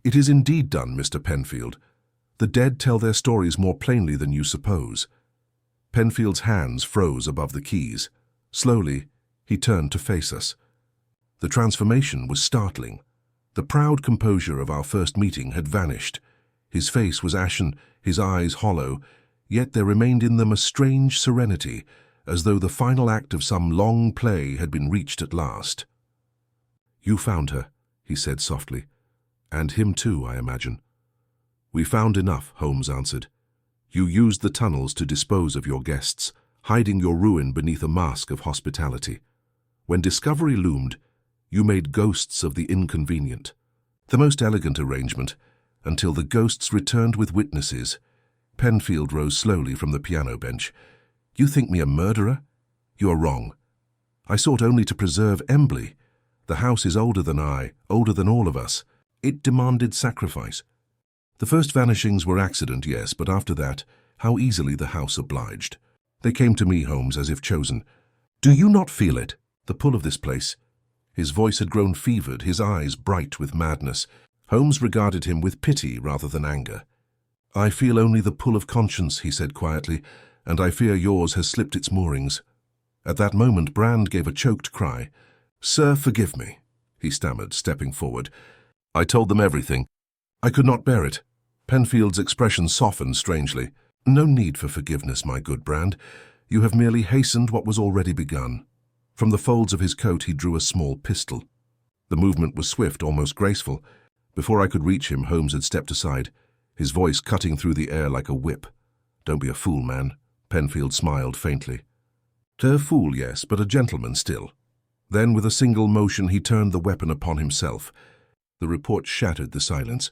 "It is indeed done, Mr. Penfield. The dead tell their stories more plainly than you suppose." Penfield's hands froze above the keys. Slowly, he turned to face us. The transformation was startling. The proud composure of our first meeting had vanished. His face was ashen, his eyes hollow, yet there remained in them a strange serenity, as though the final act of some long play had been reached at last. "You found her," he said softly. "And him too, I imagine." "We found enough," Holmes answered. "You used the tunnels to dispose of your guests, hiding your ruin beneath a mask of hospitality. When discovery loomed, you made ghosts of the inconvenient. The most elegant arrangement, until the ghosts returned with witnesses." Penfield rose slowly from the piano bench. "You think me a murderer? You are wrong. I sought only to preserve Emberleigh. The house is older than I, older than all of us. It demanded sacrifice. The first vanishings were accident, yes, but after that, how easily the house obliged. They came to me, Holmes, as if chosen. Do you not feel it, the pull of this place?" His voice had grown fevered, his eyes bright with madness. Holmes regarded him with pity rather than anger. "I feel only the pull of conscience," he said quietly, "and I fear yours has slipped its moorings." At that moment Brand gave a choked cry. "Sir, forgive me," he stammered, stepping forward. "I told them everything. I could not bear it." Penfield's expression softened strangely. "No need for forgiveness, my good Brand. You have merely hastened what was already begun." From the folds of his coat he drew a small pistol. The movement was swift, almost graceful. Before I could reach him, Holmes had stepped aside, his voice cutting through the air like a whip. "Don't be a fool, man." Penfield smiled faintly. "A fool, yes, but a gentleman still." Then, with a single motion, he turned the weapon upon himself. The report shattered the silence.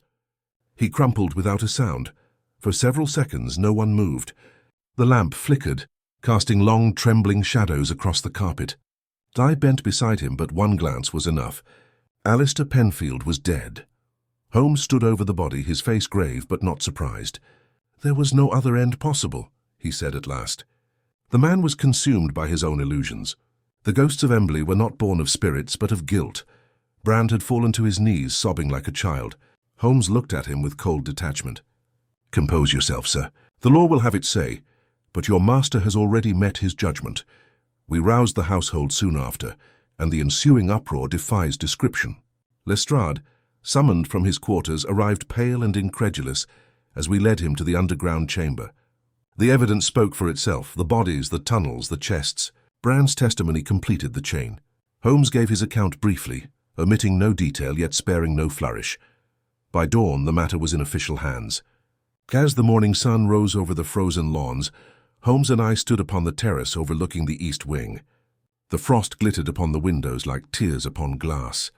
He crumpled without a sound. For several seconds, no one moved. The lamp flickered, casting long, trembling shadows across the carpet. I bent beside him, but one glance was enough. Alistair Penfield was dead. Holmes stood over the body, his face grave but not surprised. "There was no other end possible," he said at last. The man was consumed by his own illusions. The ghosts of Emberleigh were not born of spirits, but of guilt. Brand had fallen to his knees, sobbing like a child. Holmes looked at him with cold detachment. "Compose yourself, sir. The law will have its say, but your master has already met his judgment. We roused the household soon after, and the ensuing uproar defies description." Lestrade, summoned from his quarters, arrived pale and incredulous as we led him to the underground chamber. The evidence spoke for itself, the bodies, the tunnels, the chests. Brand's testimony completed the chain. Holmes gave his account briefly, omitting no detail yet sparing no flourish. By dawn, the matter was in official hands. As the morning sun rose over the frozen lawns, Holmes and I stood upon the terrace overlooking the east wing. The frost glittered upon the windows like tears upon glass.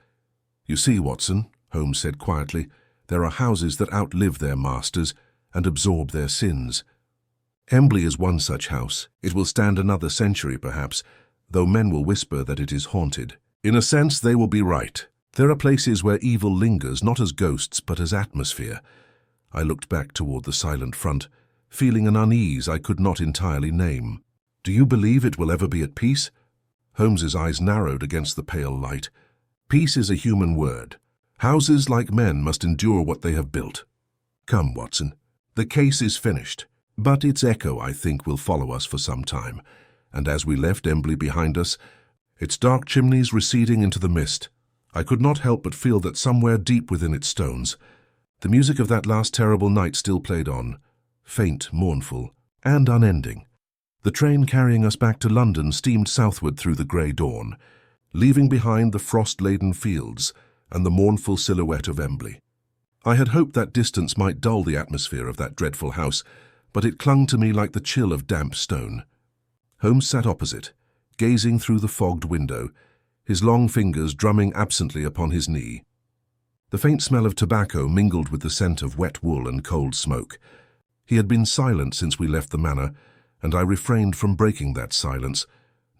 "You see, Watson," Holmes said quietly, "there are houses that outlive their masters and absorb their sins. Emberleigh is one such house. It will stand another century, perhaps, though men will whisper that it is haunted. In a sense, they will be right. There are places where evil lingers, not as ghosts, but as atmosphere." I looked back toward the silent front, feeling an unease I could not entirely name. "Do you believe it will ever be at peace?" Holmes's eyes narrowed against the pale light. "Peace is a human word. Houses, like men, must endure what they have built. Come, Watson. The case is finished, but its echo, I think, will follow us for some time. And as we left Emberleigh behind us, its dark chimneys receding into the mist, I could not help but feel that somewhere deep within its stones, the music of that last terrible night still played on, faint, mournful, and unending. The train carrying us back to London steamed southward through the grey dawn, leaving behind the frost-laden fields and the mournful silhouette of Emberleigh. I had hoped that distance might dull the atmosphere of that dreadful house, but it clung to me like the chill of damp stone. Holmes sat opposite, gazing through the fogged window, his long fingers drumming absently upon his knee. The faint smell of tobacco mingled with the scent of wet wool and cold smoke. He had been silent since we left the manor, and I refrained from breaking that silence,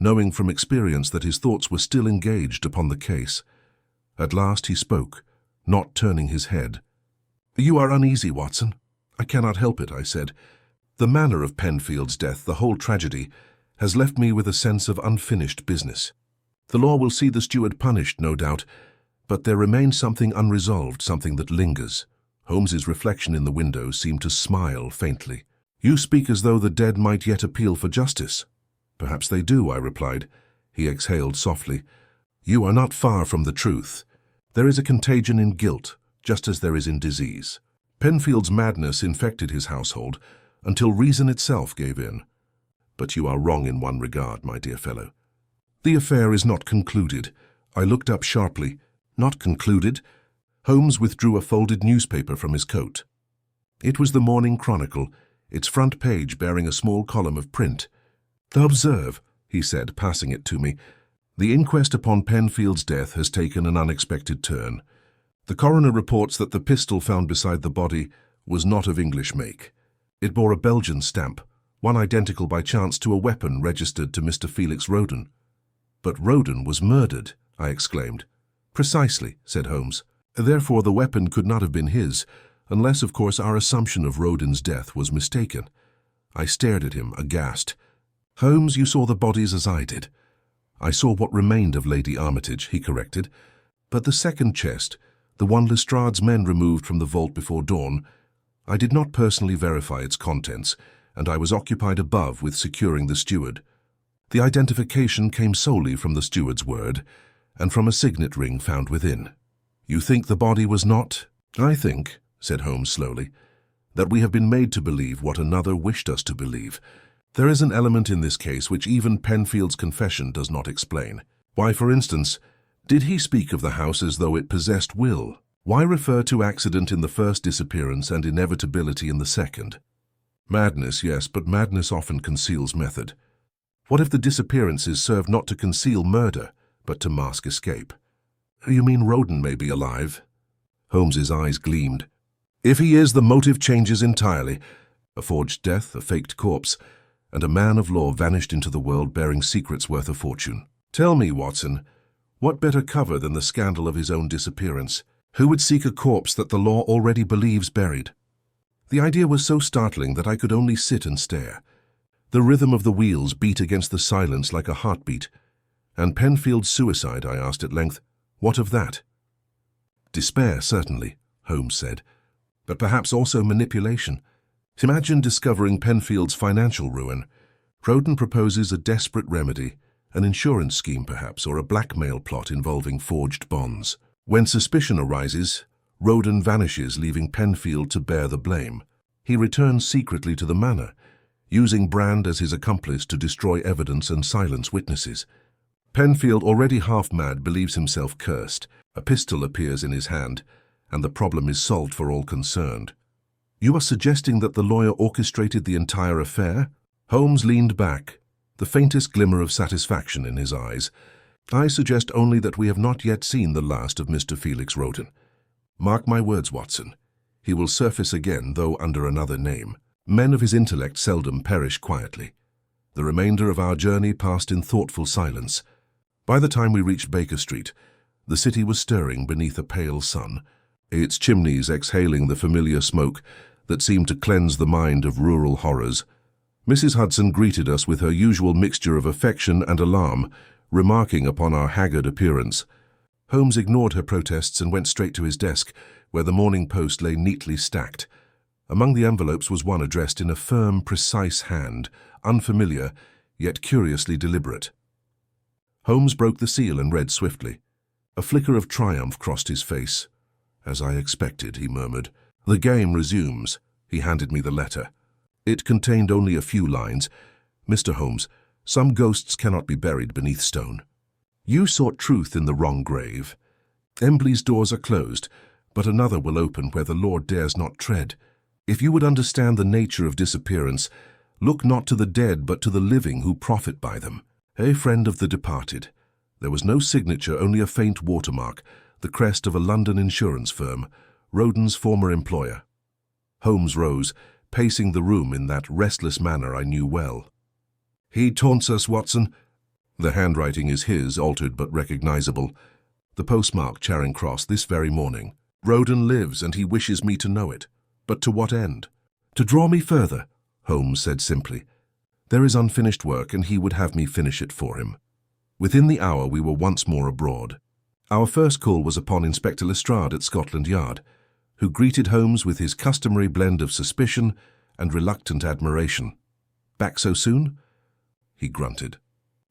knowing from experience that his thoughts were still engaged upon the case. At last he spoke, not turning his head. "You are uneasy, Watson." "I cannot help it," I said. "The manner of Penfield's death, the whole tragedy, has left me with a sense of unfinished business. The law will see the steward punished, no doubt, but there remains something unresolved, something that lingers." Holmes's reflection in the window seemed to smile faintly. "You speak as though the dead might yet appeal for justice." "Perhaps they do," I replied. He exhaled softly. "You are not far from the truth. There is a contagion in guilt, just as there is in disease. Penfield's madness infected his household, until reason itself gave in. but you are wrong in one regard, my dear fellow. The affair is not concluded. I looked up sharply. Not concluded? Holmes withdrew a folded newspaper from his coat. It was the Morning Chronicle, its front page bearing a small column of print. "Observe," he said, passing it to me. "The inquest upon Penfield's death has taken an unexpected turn. The coroner reports that the pistol found beside the body was not of English make. It bore a Belgian stamp, one identical by chance to a weapon registered to Mr. Felix Roden." "But Roden was murdered," I exclaimed. "Precisely," said Holmes. "Therefore the weapon could not have been his, unless, of course, our assumption of Roden's death was mistaken." I stared at him, aghast. "Holmes, you saw the bodies as I did." "I saw what remained of Lady Armitage," he corrected. "But the second chest, the one Lestrade's men removed from the vault before dawn, I did not personally verify its contents, and I was occupied above with securing the steward. The identification came solely from the steward's word, and from a signet ring found within." "You think the body was not—" "I think," said Holmes slowly, "that we have been made to believe what another wished us to believe. There is an element in this case which even Penfield's confession does not explain. Why, for instance, did he speak of the house as though it possessed will? Why refer to accident in the first disappearance and inevitability in the second? Madness, yes, but madness often conceals method. What if the disappearances serve not to conceal murder, but to mask escape?" "You mean Roden may be alive?" Holmes's eyes gleamed. "If he is, the motive changes entirely. A forged death, a faked corpse, and a man of law vanished into the world bearing secrets worth a fortune. Tell me, Watson, what better cover than the scandal of his own disappearance? Who would seek a corpse that the law already believes buried?" The idea was so startling that I could only sit and stare. The rhythm of the wheels beat against the silence like a heartbeat. "And Penfield's suicide?" I asked at length. "What of that?" "Despair, certainly," Holmes said, "but perhaps also manipulation. Imagine discovering Penfield's financial ruin. Roden proposes a desperate remedy, an insurance scheme perhaps, or a blackmail plot involving forged bonds. When suspicion arises, Roden vanishes, leaving Penfield to bear the blame. He returns secretly to the manor, using Brand as his accomplice to destroy evidence and silence witnesses. Penfield, already half-mad, believes himself cursed. A pistol appears in his hand, and the problem is solved for all concerned." "You are suggesting that the lawyer orchestrated the entire affair?" Holmes leaned back, the faintest glimmer of satisfaction in his eyes. "I suggest only that we have not yet seen the last of Mr. Felix Roden. Mark my words, Watson. He will surface again, though under another name. Men of his intellect seldom perish quietly." The remainder of our journey passed in thoughtful silence. By the time we reached Baker Street, the city was stirring beneath a pale sun, its chimneys exhaling the familiar smoke that seemed to cleanse the mind of rural horrors. Mrs. Hudson greeted us with her usual mixture of affection and alarm, remarking upon our haggard appearance. Holmes ignored her protests and went straight to his desk, where the Morning Post lay neatly stacked. Among the envelopes was one addressed in a firm, precise hand, unfamiliar, yet curiously deliberate. Holmes broke the seal and read swiftly. A flicker of triumph crossed his face. "As I expected," he murmured. "The game resumes." He handed me the letter. It contained only a few lines. "Mr. Holmes, some ghosts cannot be buried beneath stone. You sought truth in the wrong grave. Emberleigh's doors are closed, but another will open where the Lord dares not tread. If you would understand the nature of disappearance, look not to the dead but to the living who profit by them. A friend of the departed." There was no signature, only a faint watermark, the crest of a London insurance firm, Roden's former employer. Holmes rose, pacing the room in that restless manner I knew well. "He taunts us, Watson." The handwriting is his, altered but recognizable. The postmark, Charing Cross, this very morning. "Roden lives, and he wishes me to know it. But to what end?" "To draw me further," Holmes said simply. "There is unfinished work, and he would have me finish it for him." Within the hour we were once more abroad. Our first call was upon Inspector Lestrade at Scotland Yard, who greeted Holmes with his customary blend of suspicion and reluctant admiration. "Back so soon?" He grunted.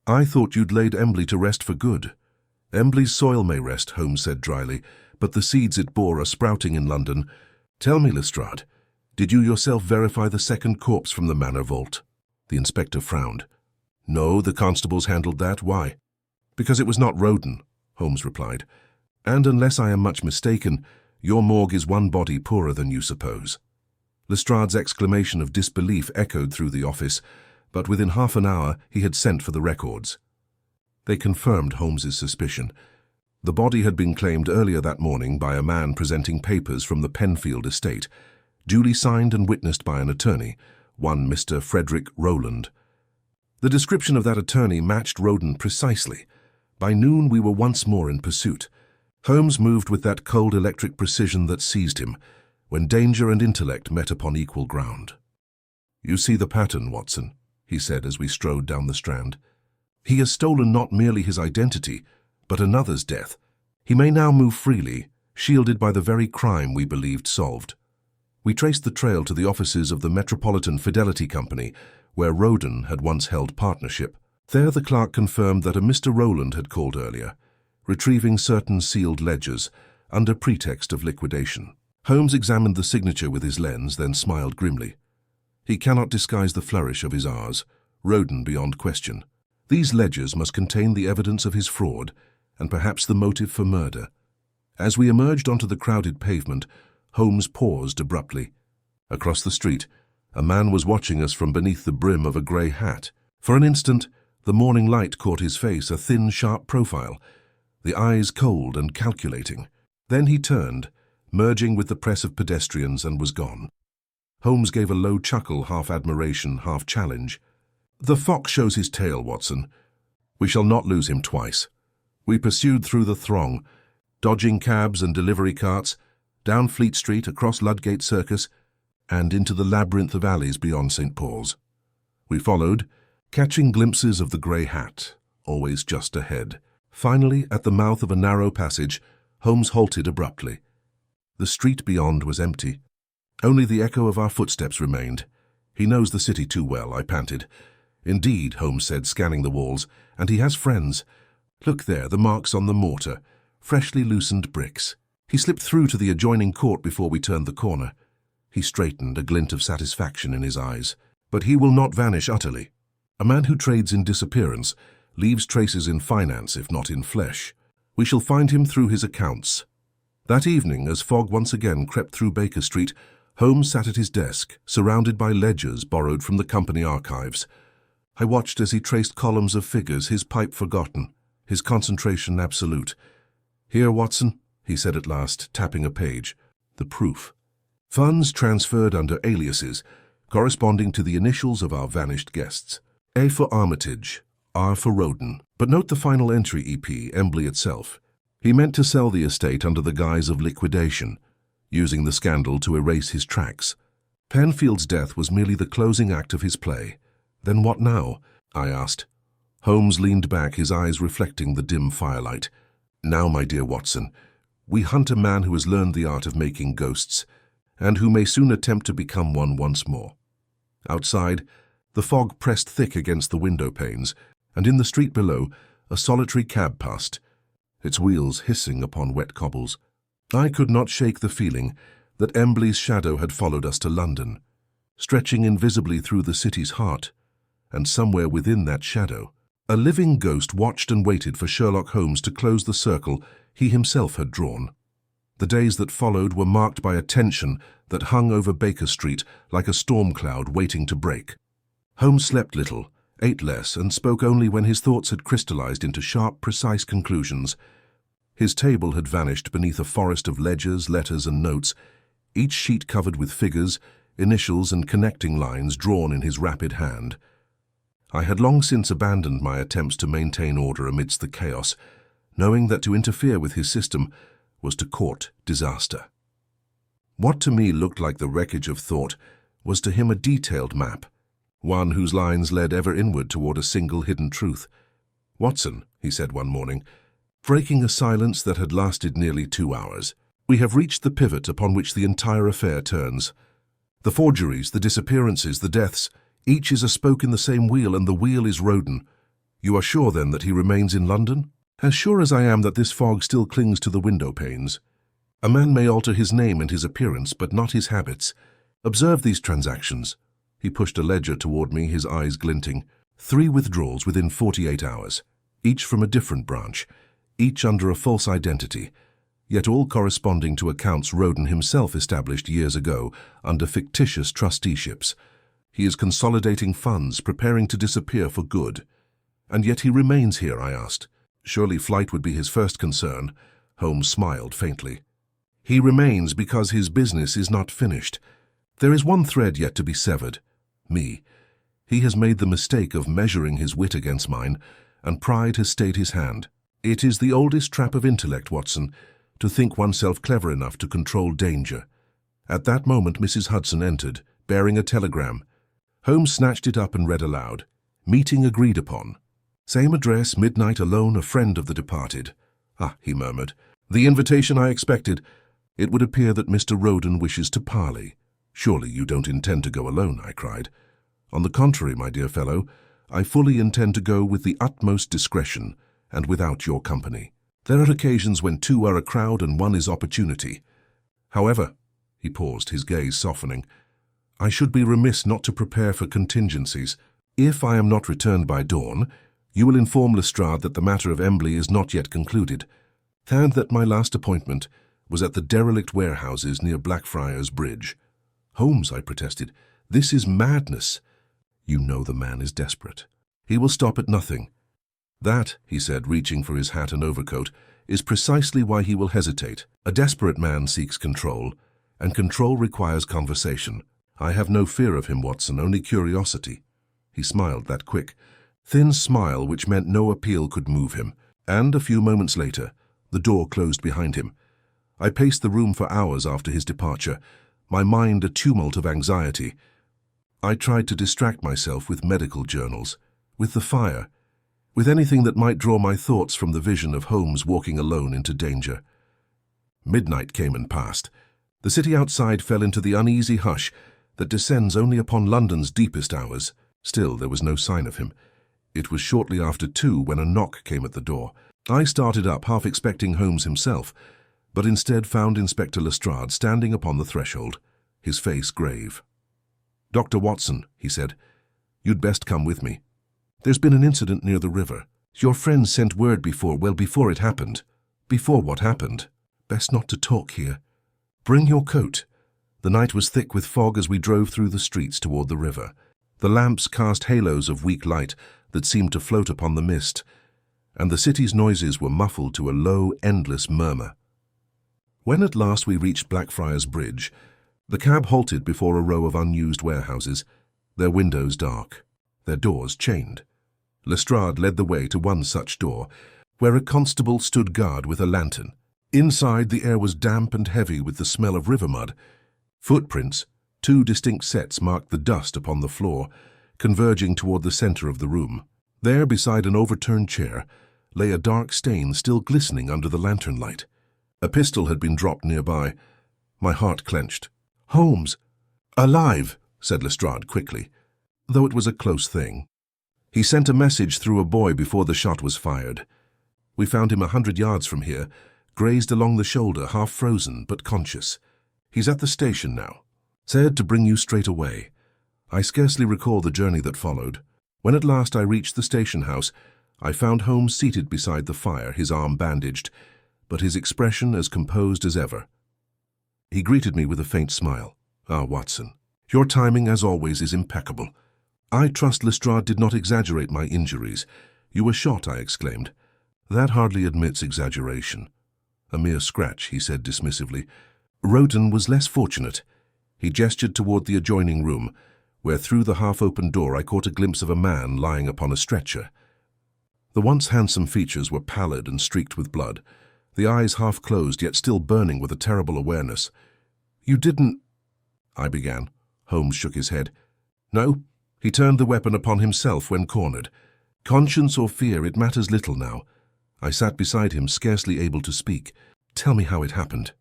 "I thought you'd laid Emberleigh to rest for good." "Emberleigh's soil may rest," Holmes said dryly, "but the seeds it bore are sprouting in London. Tell me, Lestrade, did you yourself verify the second corpse from the manor vault?" The inspector frowned. No, the constables handled that. Why? Because it was not Roden, Holmes replied. And unless I am much mistaken, your morgue is one body poorer than you suppose. Lestrade's exclamation of disbelief echoed through the office, but within half an hour he had sent for the records. They confirmed Holmes's suspicion. The body had been claimed earlier that morning by a man presenting papers from the Penfield estate, duly signed and witnessed by an attorney, one Mr. Frederick Rowland. The description of that attorney matched Roden precisely. By noon we were once more in pursuit. Holmes moved with that cold electric precision that seized him, when danger and intellect met upon equal ground. "You see the pattern, Watson," he said as we strode down the Strand. "He has stolen not merely his identity, but another's death. He may now move freely, shielded by the very crime we believed solved." We traced the trail to the offices of the Metropolitan Fidelity Company, where Roden had once held partnership. There the clerk confirmed that a Mr. Rowland had called earlier, retrieving certain sealed ledgers under pretext of liquidation. Holmes examined the signature with his lens, then smiled grimly. He cannot disguise the flourish of his R's, Roden beyond question. These ledgers must contain the evidence of his fraud, and perhaps the motive for murder. As we emerged onto the crowded pavement, Holmes paused abruptly. Across the street, a man was watching us from beneath the brim of a grey hat. For an instant, the morning light caught his face, a thin, sharp profile, the eyes cold and calculating. Then he turned, merging with the press of pedestrians, and was gone. Holmes gave a low chuckle, half admiration, half challenge. "The fox shows his tail, Watson. We shall not lose him twice." We pursued through the throng, dodging cabs and delivery carts, down Fleet Street, across Ludgate Circus, and into the labyrinth of alleys beyond St. Paul's. We followed, catching glimpses of the grey hat, always just ahead. Finally, at the mouth of a narrow passage, Holmes halted abruptly. The street beyond was empty. Only the echo of our footsteps remained. "He knows the city too well," I panted. "Indeed," Holmes said, scanning the walls, "and he has friends. Look there, the marks on the mortar, freshly loosened bricks." He slipped through to the adjoining court before we turned the corner. He straightened, a glint of satisfaction in his eyes. "But he will not vanish utterly. A man who trades in disappearance leaves traces in finance, if not in flesh. We shall find him through his accounts." That evening, as fog once again crept through Baker Street, Holmes sat at his desk, surrounded by ledgers borrowed from the company archives. I watched as he traced columns of figures, his pipe forgotten, his concentration absolute. "Here, Watson," he said at last, tapping a page. "The proof. Funds transferred under aliases, corresponding to the initials of our vanished guests. A for Armitage, R for Roden. But note the final entry, EP, Emberleigh itself. He meant to sell the estate under the guise of liquidation, using the scandal to erase his tracks. Penfield's death was merely the closing act of his play. Then what now?" I asked. Holmes leaned back, his eyes reflecting the dim firelight. "Now, my dear Watson, we hunt a man who has learned the art of making ghosts, and who may soon attempt to become one once more." Outside, the fog pressed thick against the window panes, and in the street below, a solitary cab passed, its wheels hissing upon wet cobbles. I could not shake the feeling that Emberleigh's shadow had followed us to London, stretching invisibly through the city's heart, and somewhere within that shadow, a living ghost watched and waited for Sherlock Holmes to close the circle he himself had drawn. The days that followed were marked by a tension that hung over Baker Street like a storm cloud waiting to break. Holmes slept little, ate less, and spoke only when his thoughts had crystallized into sharp, precise conclusions. His table had vanished beneath a forest of ledgers, letters, and notes, each sheet covered with figures, initials, and connecting lines drawn in his rapid hand. I had long since abandoned my attempts to maintain order amidst the chaos, knowing that to interfere with his system was to court disaster. What to me looked like the wreckage of thought was to him a detailed map, one whose lines led ever inward toward a single hidden truth. "Watson," he said one morning, breaking a silence that had lasted nearly 2 hours, "we have reached the pivot upon which the entire affair turns. The forgeries, the disappearances, the deaths, each is a spoke in the same wheel, and the wheel is Roden. You are sure, then, that he remains in London?" "As sure as I am that this fog still clings to the window panes. A man may alter his name and his appearance, but not his habits. Observe these transactions. He pushed a ledger toward me, his eyes glinting. 3 withdrawals within 48 hours, each from a different branch, each under a false identity, yet all corresponding to accounts Roden himself established years ago under fictitious trusteeships. He is consolidating funds, preparing to disappear for good. And yet he remains here, I asked. Surely flight would be his first concern. Holmes smiled faintly. He remains because his business is not finished. There is one thread yet to be severed. Me. He has made the mistake of measuring his wit against mine, and pride has stayed his hand. It is the oldest trap of intellect, Watson, to think oneself clever enough to control danger. At that moment Mrs. Hudson entered, bearing a telegram. Holmes snatched it up and read aloud. Meeting agreed upon. Same address, midnight alone, a friend of the departed. Ah, he murmured. The invitation I expected. It would appear that Mr. Roden wishes to parley. Surely you don't intend to go alone, I cried. On the contrary, my dear fellow, I fully intend to go with the utmost discretion, and without your company. There are occasions when 2 are a crowd and 1 is opportunity. However, he paused, his gaze softening, I should be remiss not to prepare for contingencies. If I am not returned by dawn, you will inform Lestrade that the matter of Emberleigh is not yet concluded, and that my last appointment was at the derelict warehouses near Blackfriars Bridge. Holmes, I protested, this is madness. You know the man is desperate. He will stop at nothing. That, he said, reaching for his hat and overcoat, is precisely why he will hesitate. A desperate man seeks control, and control requires conversation. I have no fear of him, Watson, only curiosity. He smiled, that quick, thin smile which meant no appeal could move him, and a few moments later, the door closed behind him. I paced the room for hours after his departure, my mind a tumult of anxiety. I tried to distract myself with medical journals, with the fire, with anything that might draw my thoughts from the vision of Holmes walking alone into danger. Midnight came and passed. The city outside fell into the uneasy hush that descends only upon London's deepest hours. Still, there was no sign of him. It was shortly after 2 when a knock came at the door. I started up, half expecting Holmes himself, but instead found Inspector Lestrade standing upon the threshold, his face grave. Dr. Watson, he said, you'd best come with me. There's been an incident near the river. Your friend sent word before it happened. Before what happened? Best not to talk here. Bring your coat. The night was thick with fog as we drove through the streets toward the river. The lamps cast halos of weak light that seemed to float upon the mist, and the city's noises were muffled to a low, endless murmur. When at last we reached Blackfriars Bridge, the cab halted before a row of unused warehouses, their windows dark, their doors chained. Lestrade led the way to one such door, where a constable stood guard with a lantern. Inside, the air was damp and heavy with the smell of river mud. Footprints, 2 distinct sets, marked the dust upon the floor, converging toward the center of the room. There, beside an overturned chair, lay a dark stain still glistening under the lantern light. A pistol had been dropped nearby. My heart clenched. Holmes! Alive, said Lestrade quickly, though it was a close thing. He sent a message through a boy before the shot was fired. We found him 100 yards from here, grazed along the shoulder, half frozen but conscious. He's at the station now. Said to bring you straight away. I scarcely recall the journey that followed. When at last I reached the station house, I found Holmes seated beside the fire, his arm bandaged, but his expression as composed as ever. He greeted me with a faint smile. Ah, Watson, your timing, as always, is impeccable. I trust Lestrade did not exaggerate my injuries. You were shot, I exclaimed. That hardly admits exaggeration. A mere scratch, he said dismissively. Roden was less fortunate. He gestured toward the adjoining room, where through the half-open door I caught a glimpse of a man lying upon a stretcher. The once handsome features were pallid and streaked with blood, the eyes half closed yet still burning with a terrible awareness. You didn't... I began. Holmes shook his head. No, he turned the weapon upon himself when cornered. Conscience or fear, it matters little now. I sat beside him, scarcely able to speak. Tell me how it happened.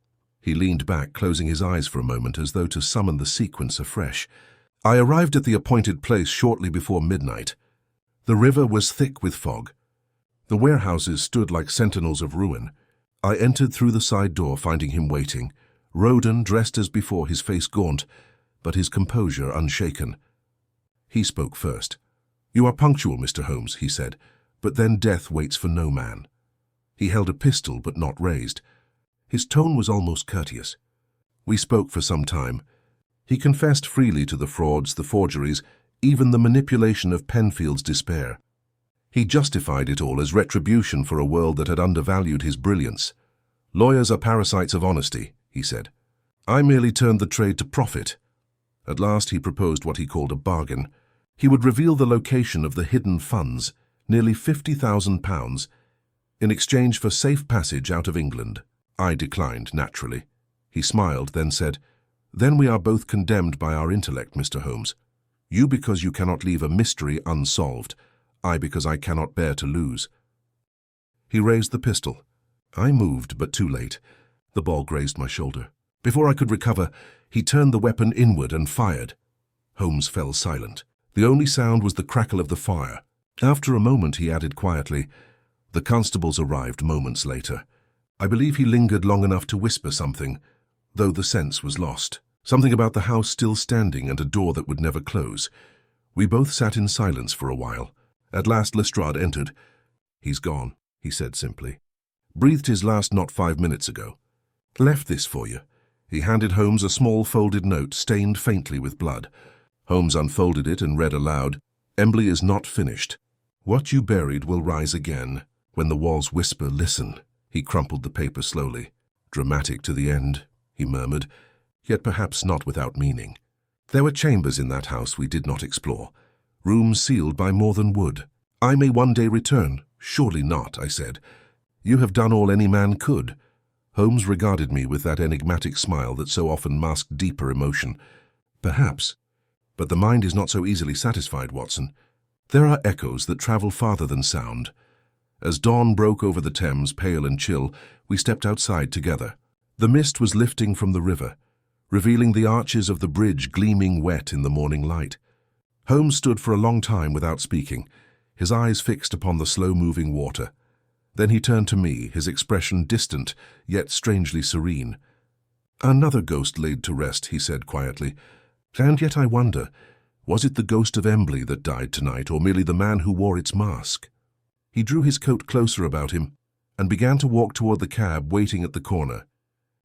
He leaned back, closing his eyes for a moment as though to summon the sequence afresh. I arrived at the appointed place shortly before midnight. The river was thick with fog. The warehouses stood like sentinels of ruin. I entered through the side door, finding him waiting. Roden, dressed as before, his face gaunt, but his composure unshaken. He spoke first. "You are punctual, Mr. Holmes," he said, "but then death waits for no man." He held a pistol, but not raised. His tone was almost courteous. We spoke for some time. He confessed freely to the frauds, the forgeries, even the manipulation of Penfield's despair. He justified it all as retribution for a world that had undervalued his brilliance. "Lawyers are parasites of honesty," he said. "I merely turned the trade to profit." At last he proposed what he called a bargain. He would reveal the location of the hidden funds, nearly £50,000, in exchange for safe passage out of England. I declined, naturally. He smiled, then said, "Then we are both condemned by our intellect, Mr. Holmes. You because you cannot leave a mystery unsolved, I because I cannot bear to lose." He raised the pistol. I moved, but too late. The ball grazed my shoulder. Before I could recover, he turned the weapon inward and fired. Holmes fell silent. The only sound was the crackle of the fire. After a moment, he added quietly, "The constables arrived moments later." I believe he lingered long enough to whisper something, though the sense was lost. Something about the house still standing and a door that would never close. We both sat in silence for a while. At last Lestrade entered. "He's gone," he said simply. "Breathed his last not 5 minutes ago. Left this for you." He handed Holmes a small folded note stained faintly with blood. Holmes unfolded it and read aloud, "Emberleigh is not finished. What you buried will rise again. When the walls whisper, listen." He crumpled the paper slowly. "Dramatic to the end," he murmured, yet perhaps not without meaning. There were chambers in that house we did not explore, rooms sealed by more than wood. "I may one day return." "Surely not," I said. "You have done all any man could." Holmes regarded me with that enigmatic smile that so often masked deeper emotion. "Perhaps. But the mind is not so easily satisfied, Watson. There are echoes that travel farther than sound." As dawn broke over the Thames, pale and chill, we stepped outside together. The mist was lifting from the river, revealing the arches of the bridge gleaming wet in the morning light. Holmes stood for a long time without speaking, his eyes fixed upon the slow-moving water. Then he turned to me, his expression distant, yet strangely serene. "Another ghost laid to rest," he said quietly. "And yet I wonder, was it the ghost of Emberleigh that died tonight, or merely the man who wore its mask?" He drew his coat closer about him and began to walk toward the cab waiting at the corner.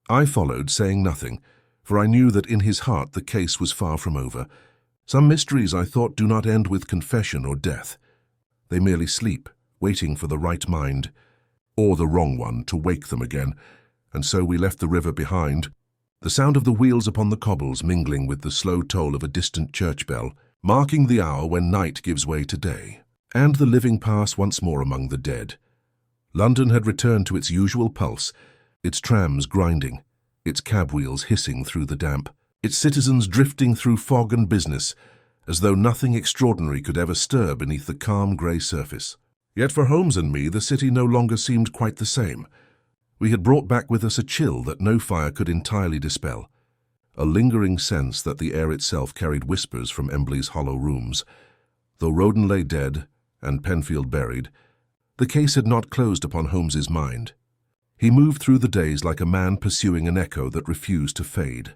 I followed, saying nothing, for I knew that in his heart the case was far from over. Some mysteries, I thought, do not end with confession or death. They merely sleep, waiting for the right mind, or the wrong one, to wake them again. And so we left the river behind, the sound of the wheels upon the cobbles mingling with the slow toll of a distant church bell, marking the hour when night gives way to day, and the living pass once more among the dead. London had returned to its usual pulse, its trams grinding, its cab wheels hissing through the damp, its citizens drifting through fog and business, as though nothing extraordinary could ever stir beneath the calm grey surface. Yet for Holmes and me, the city no longer seemed quite the same. We had brought back with us a chill that no fire could entirely dispel, a lingering sense that the air itself carried whispers from Emberleigh's hollow rooms. Though Roden lay dead and Penfield buried, the case had not closed upon Holmes's mind. He moved through the days like a man pursuing an echo that refused to fade.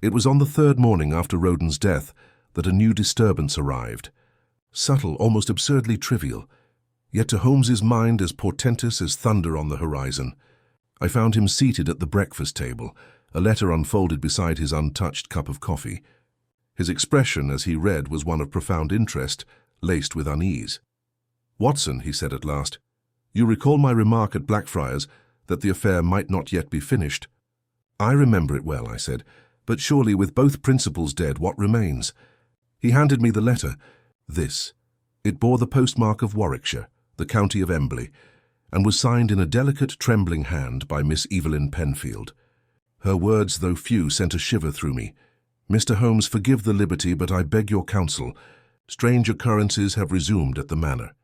It was on the third morning after Roden's death that a new disturbance arrived, subtle, almost absurdly trivial, yet to Holmes's mind as portentous as thunder on the horizon. I found him seated at the breakfast table, a letter unfolded beside his untouched cup of coffee. His expression as he read was one of profound interest, laced with unease. "Watson," he said at last, "you recall my remark at Blackfriars that the affair might not yet be finished?" "I remember it well," I said, "but surely with both principals dead, what remains?" He handed me the letter. This. It bore the postmark of Warwickshire, the county of Emberleigh, and was signed in a delicate, trembling hand by Miss Evelyn Penfield. Her words, though few, sent a shiver through me. "Mr. Holmes, forgive the liberty, but I beg your counsel. Strange occurrences have resumed at the manor.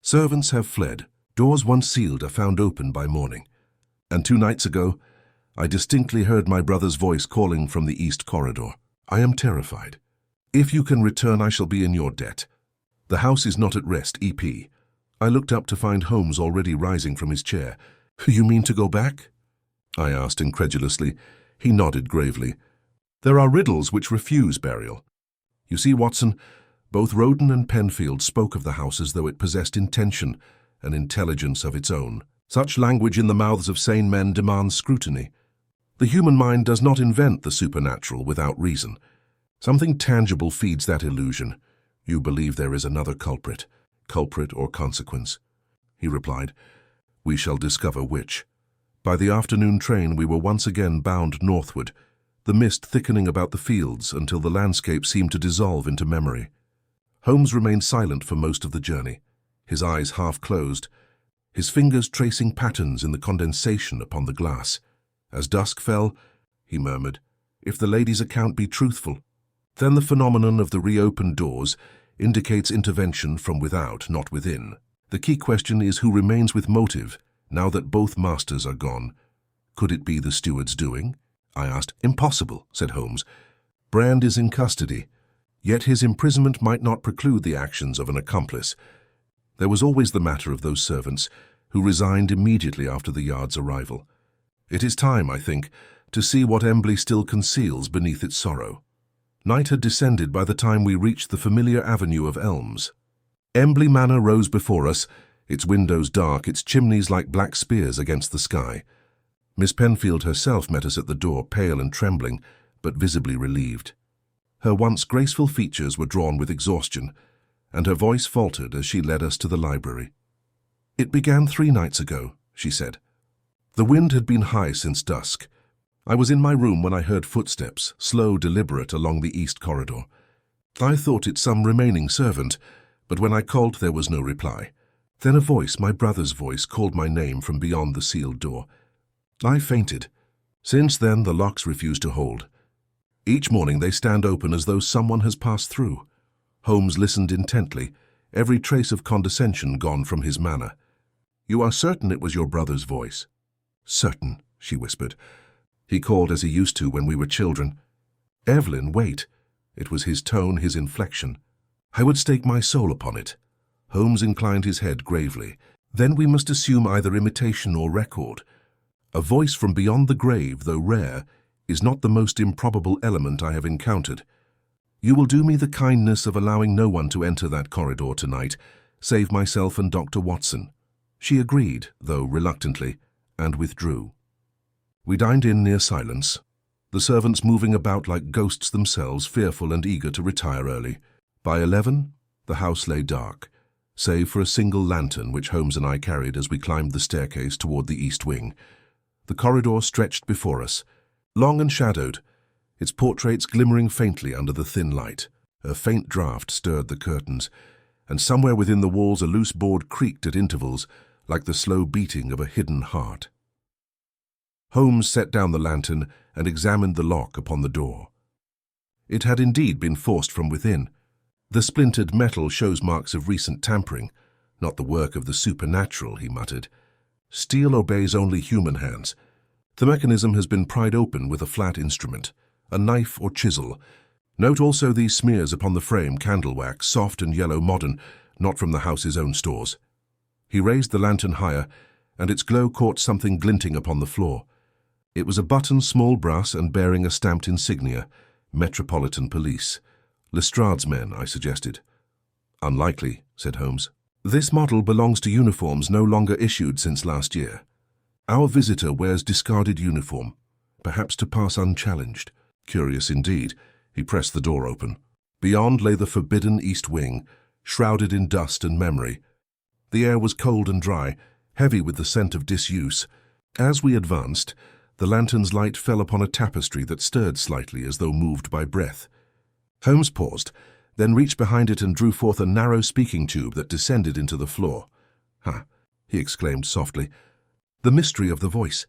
Servants have fled. Doors once sealed are found open by morning. And 2 nights ago, I distinctly heard my brother's voice calling from the east corridor. I am terrified. If you can return, I shall be in your debt. The house is not at rest, EP." I looked up to find Holmes already rising from his chair. "You mean to go back?" I asked incredulously. He nodded gravely. "There are riddles which refuse burial. You see, Watson, Both Roden and Penfield spoke of the house as though it possessed intention and intelligence of its own. Such language in the mouths of sane men demands scrutiny. The human mind does not invent the supernatural without reason. Something tangible feeds that illusion. You believe there is another culprit or consequence. He replied, "We shall discover which." By the afternoon train we were once again bound northward, the mist thickening about the fields until the landscape seemed to dissolve into memory. Holmes remained silent for most of the journey, his eyes half closed, his fingers tracing patterns in the condensation upon the glass. As dusk fell, he murmured, "If the lady's account be truthful, then the phenomenon of the reopened doors indicates intervention from without, not within. The key question is who remains with motive, now that both masters are gone. Could it be the steward's doing?" I asked. "Impossible," said Holmes. "Brand is in custody, yet his imprisonment might not preclude the actions of an accomplice. There was always the matter of those servants who resigned immediately after the Yard's arrival. It is time, I think, to see what Emberleigh still conceals beneath its sorrow." Night had descended by the time we reached the familiar avenue of elms. Emberleigh Manor rose before us, its windows dark, its chimneys like black spears against the sky. Miss Penfield herself met us at the door, pale and trembling, but visibly relieved. Her once graceful features were drawn with exhaustion, and her voice faltered as she led us to the library. "It began 3 nights ago," she said. The wind had been high since dusk. I was in my room when I heard footsteps, slow, deliberate, along the east corridor. I thought it some remaining servant, but when I called there was no reply. Then a voice, my brother's voice, called my name from beyond the sealed door. I fainted. Since then the locks refuse to hold. Each morning they stand open as though someone has passed through. Holmes listened intently, every trace of condescension gone from his manner. "You are certain it was your brother's voice?" "Certain," she whispered. "He called as he used to when we were children. Evelyn, wait." It was his tone, his inflection. "I would stake my soul upon it." Holmes inclined his head gravely. "Then we must assume either imitation or record. A voice from beyond the grave, though rare, is not the most improbable element I have encountered. You will do me the kindness of allowing no one to enter that corridor tonight, save myself and Dr. Watson." She agreed, though reluctantly, and withdrew. We dined in near silence, the servants moving about like ghosts themselves, fearful and eager to retire early. By 11, the house lay dark, save for a single lantern which Holmes and I carried as we climbed the staircase toward the east wing. The corridor stretched before us, long and shadowed, its portraits glimmering faintly under the thin light. A faint draught stirred the curtains, and somewhere within the walls a loose board creaked at intervals, like the slow beating of a hidden heart. Holmes set down the lantern and examined the lock upon the door. It had indeed been forced from within. The splintered metal shows marks of recent tampering, not the work of the supernatural, he muttered. Steel obeys only human hands. The mechanism has been pried open with a flat instrument, a knife or chisel. Note also these smears upon the frame, candle wax, soft and yellow, modern, not from the house's own stores. He raised the lantern higher, and its glow caught something glinting upon the floor. It was a button, small brass, and bearing a stamped insignia, Metropolitan Police. Lestrade's men, I suggested. Unlikely, said Holmes. This model belongs to uniforms no longer issued since last year. Our visitor wears discarded uniform, perhaps to pass unchallenged. Curious indeed. He pressed the door open. Beyond lay the forbidden east wing, shrouded in dust and memory. The air was cold and dry, heavy with the scent of disuse. As we advanced, the lantern's light fell upon a tapestry that stirred slightly as though moved by breath. Holmes paused, then reached behind it and drew forth a narrow speaking tube that descended into the floor. "Ha!" he exclaimed softly. "The mystery of the voice.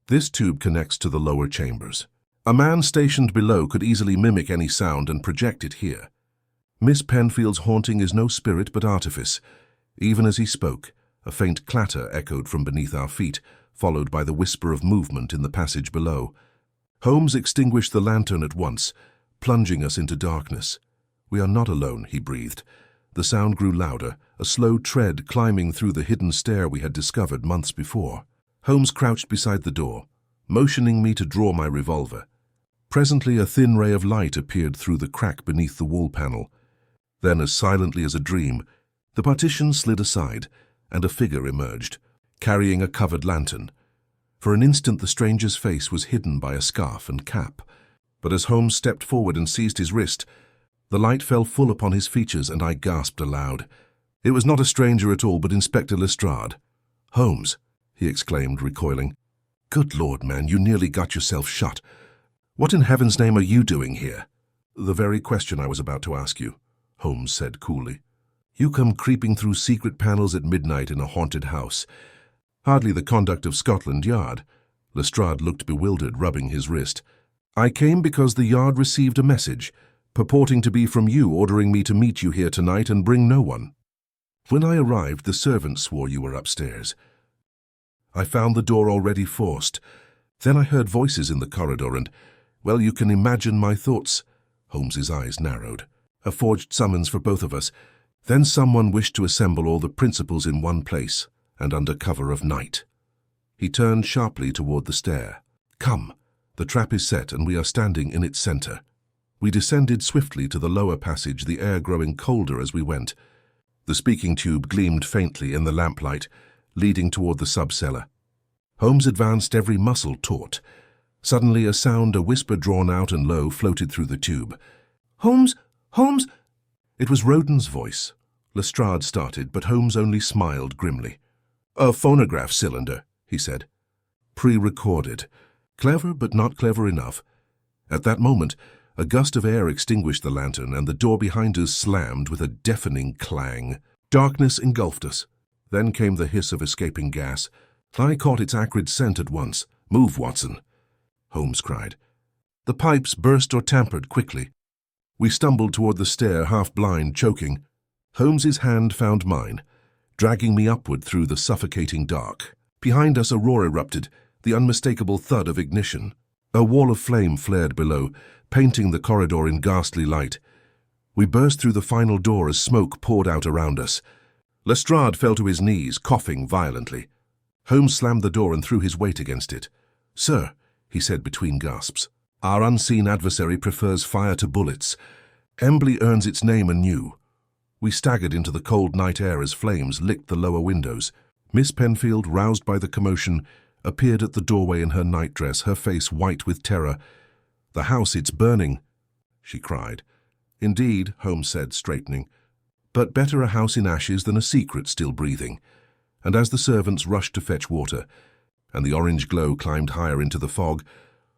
This tube connects to the lower chambers. A man stationed below could easily mimic any sound and project it here. Miss Penfield's haunting is no spirit but artifice." Even as he spoke, a faint clatter echoed from beneath our feet, followed by the whisper of movement in the passage below. Holmes extinguished the lantern at once, plunging us into darkness. "We are not alone," he breathed. The sound grew louder, a slow tread climbing through the hidden stair we had discovered months before. Holmes crouched beside the door, motioning me to draw my revolver. Presently a thin ray of light appeared through the crack beneath the wall panel. Then, as silently as a dream, the partition slid aside, and a figure emerged, carrying a covered lantern. For an instant the stranger's face was hidden by a scarf and cap, but as Holmes stepped forward and seized his wrist, the light fell full upon his features and I gasped aloud. It was not a stranger at all, but Inspector Lestrade. "Holmes," he exclaimed, recoiling. "Good Lord, man, you nearly got yourself shot. What in heaven's name are you doing here?" "The very question I was about to ask you," Holmes said coolly. "You come creeping through secret panels at midnight in a haunted house. Hardly the conduct of Scotland Yard." Lestrade looked bewildered, rubbing his wrist. "I came because the Yard received a message, purporting to be from you, ordering me to meet you here tonight and bring no one. When I arrived, the servant swore you were upstairs. I found the door already forced. Then I heard voices in the corridor and, well, you can imagine my thoughts." Holmes's eyes narrowed. "A forged summons for both of us. Then someone wished to assemble all the principals in one place, and under cover of night." He turned sharply toward the stair. "Come, the trap is set and we are standing in its center." We descended swiftly to the lower passage, the air growing colder as we went. The speaking tube gleamed faintly in the lamplight, leading toward the sub-cellar. Holmes advanced, every muscle taut. Suddenly a sound, a whisper drawn out and low, floated through the tube. "Holmes! Holmes!" It was Roden's voice. Lestrade started, but Holmes only smiled grimly. "A phonograph cylinder," he said. "Pre-recorded. Clever, but not clever enough." At that moment, a gust of air extinguished the lantern, and the door behind us slammed with a deafening clang. Darkness engulfed us. Then came the hiss of escaping gas. I caught its acrid scent at once. "Move, Watson," Holmes cried. The pipes burst or tampered quickly. We stumbled toward the stair, half blind, choking. Holmes's hand found mine, dragging me upward through the suffocating dark. Behind us a roar erupted, the unmistakable thud of ignition. A wall of flame flared below, painting the corridor in ghastly light. We burst through the final door as smoke poured out around us. Lestrade fell to his knees, coughing violently. Holmes slammed the door and threw his weight against it. "Sir," he said between gasps, "our unseen adversary prefers fire to bullets. Emberleigh earns its name anew." We staggered into the cold night air as flames licked the lower windows. Miss Penfield, roused by the commotion, appeared at the doorway in her nightdress, her face white with terror. "The house, it's burning," she cried. "Indeed," Holmes said, straightening. "But better a house in ashes than a secret still breathing." And as the servants rushed to fetch water, and the orange glow climbed higher into the fog,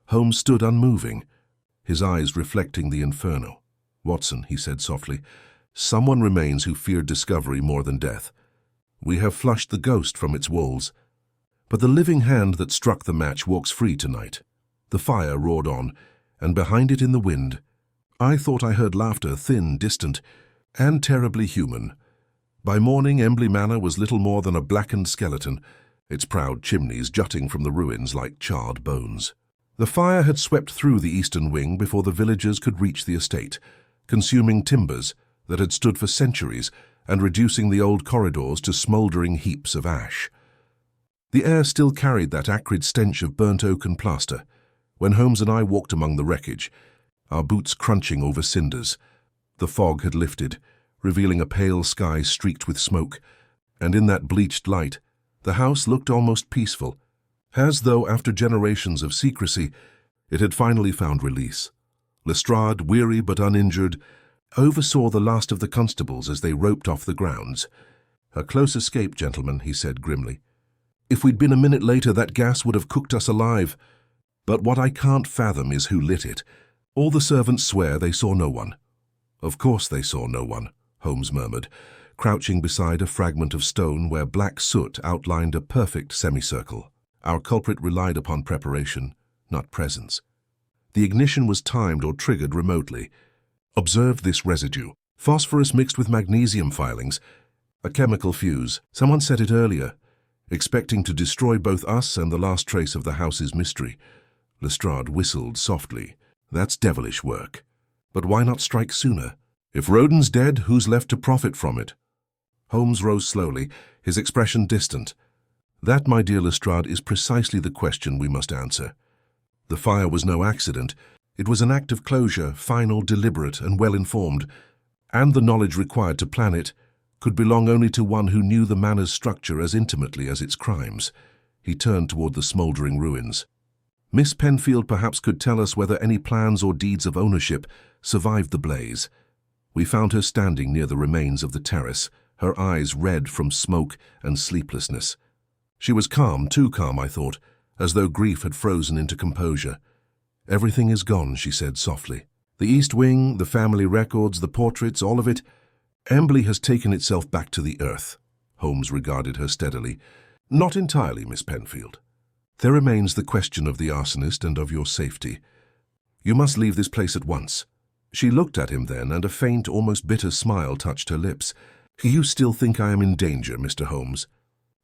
Holmes stood unmoving, his eyes reflecting the inferno. "Watson," he said softly, "someone remains who feared discovery more than death. We have flushed the ghost from its walls. But the living hand that struck the match walks free tonight." The fire roared on, and behind it in the wind, I thought I heard laughter, thin, distant, and terribly human. By morning, Emberleigh Manor was little more than a blackened skeleton, its proud chimneys jutting from the ruins like charred bones. The fire had swept through the eastern wing before the villagers could reach the estate, consuming timbers that had stood for centuries and reducing the old corridors to smouldering heaps of ash. The air still carried that acrid stench of burnt oak and plaster. When Holmes and I walked among the wreckage, our boots crunching over cinders, the fog had lifted, revealing a pale sky streaked with smoke, and in that bleached light, the house looked almost peaceful, as though after generations of secrecy, it had finally found release. Lestrade, weary but uninjured, oversaw the last of the constables as they roped off the grounds. "A close escape, gentlemen," he said grimly. "If we'd been a minute later, that gas would have cooked us alive. But what I can't fathom is who lit it. All the servants swear they saw no one." "Of course they saw no one," Holmes murmured, crouching beside a fragment of stone where black soot outlined a perfect semicircle. "Our culprit relied upon preparation, not presence. The ignition was timed or triggered remotely. Observe this residue. Phosphorus mixed with magnesium filings. A chemical fuse. Someone set it earlier, expecting to destroy both us and the last trace of the house's mystery." Lestrade whistled softly. "That's devilish work. But why not strike sooner? If Roden's dead, who's left to profit from it?" Holmes rose slowly, his expression distant. "That, my dear Lestrade, is precisely the question we must answer. The fire was no accident. It was an act of closure, final, deliberate, and well-informed. and the knowledge required to plan it could belong only to one who knew the manor's structure as intimately as its crimes. He turned toward the smouldering ruins. Miss Penfield perhaps could tell us whether any plans or deeds of ownership survived the blaze. We found her standing near the remains of the terrace, her eyes red from smoke and sleeplessness. She was calm, too calm, I thought, as though grief had frozen into composure. "Everything is gone," she said softly. "The East Wing, the family records, the portraits, all of it. Emberleigh has taken itself back to the earth." Holmes regarded her steadily. "Not entirely, Miss Penfield. There remains the question of the arsonist and of your safety. You must leave this place at once." She looked at him then, and a faint, almost bitter smile touched her lips. "You still think I am in danger, Mr. Holmes?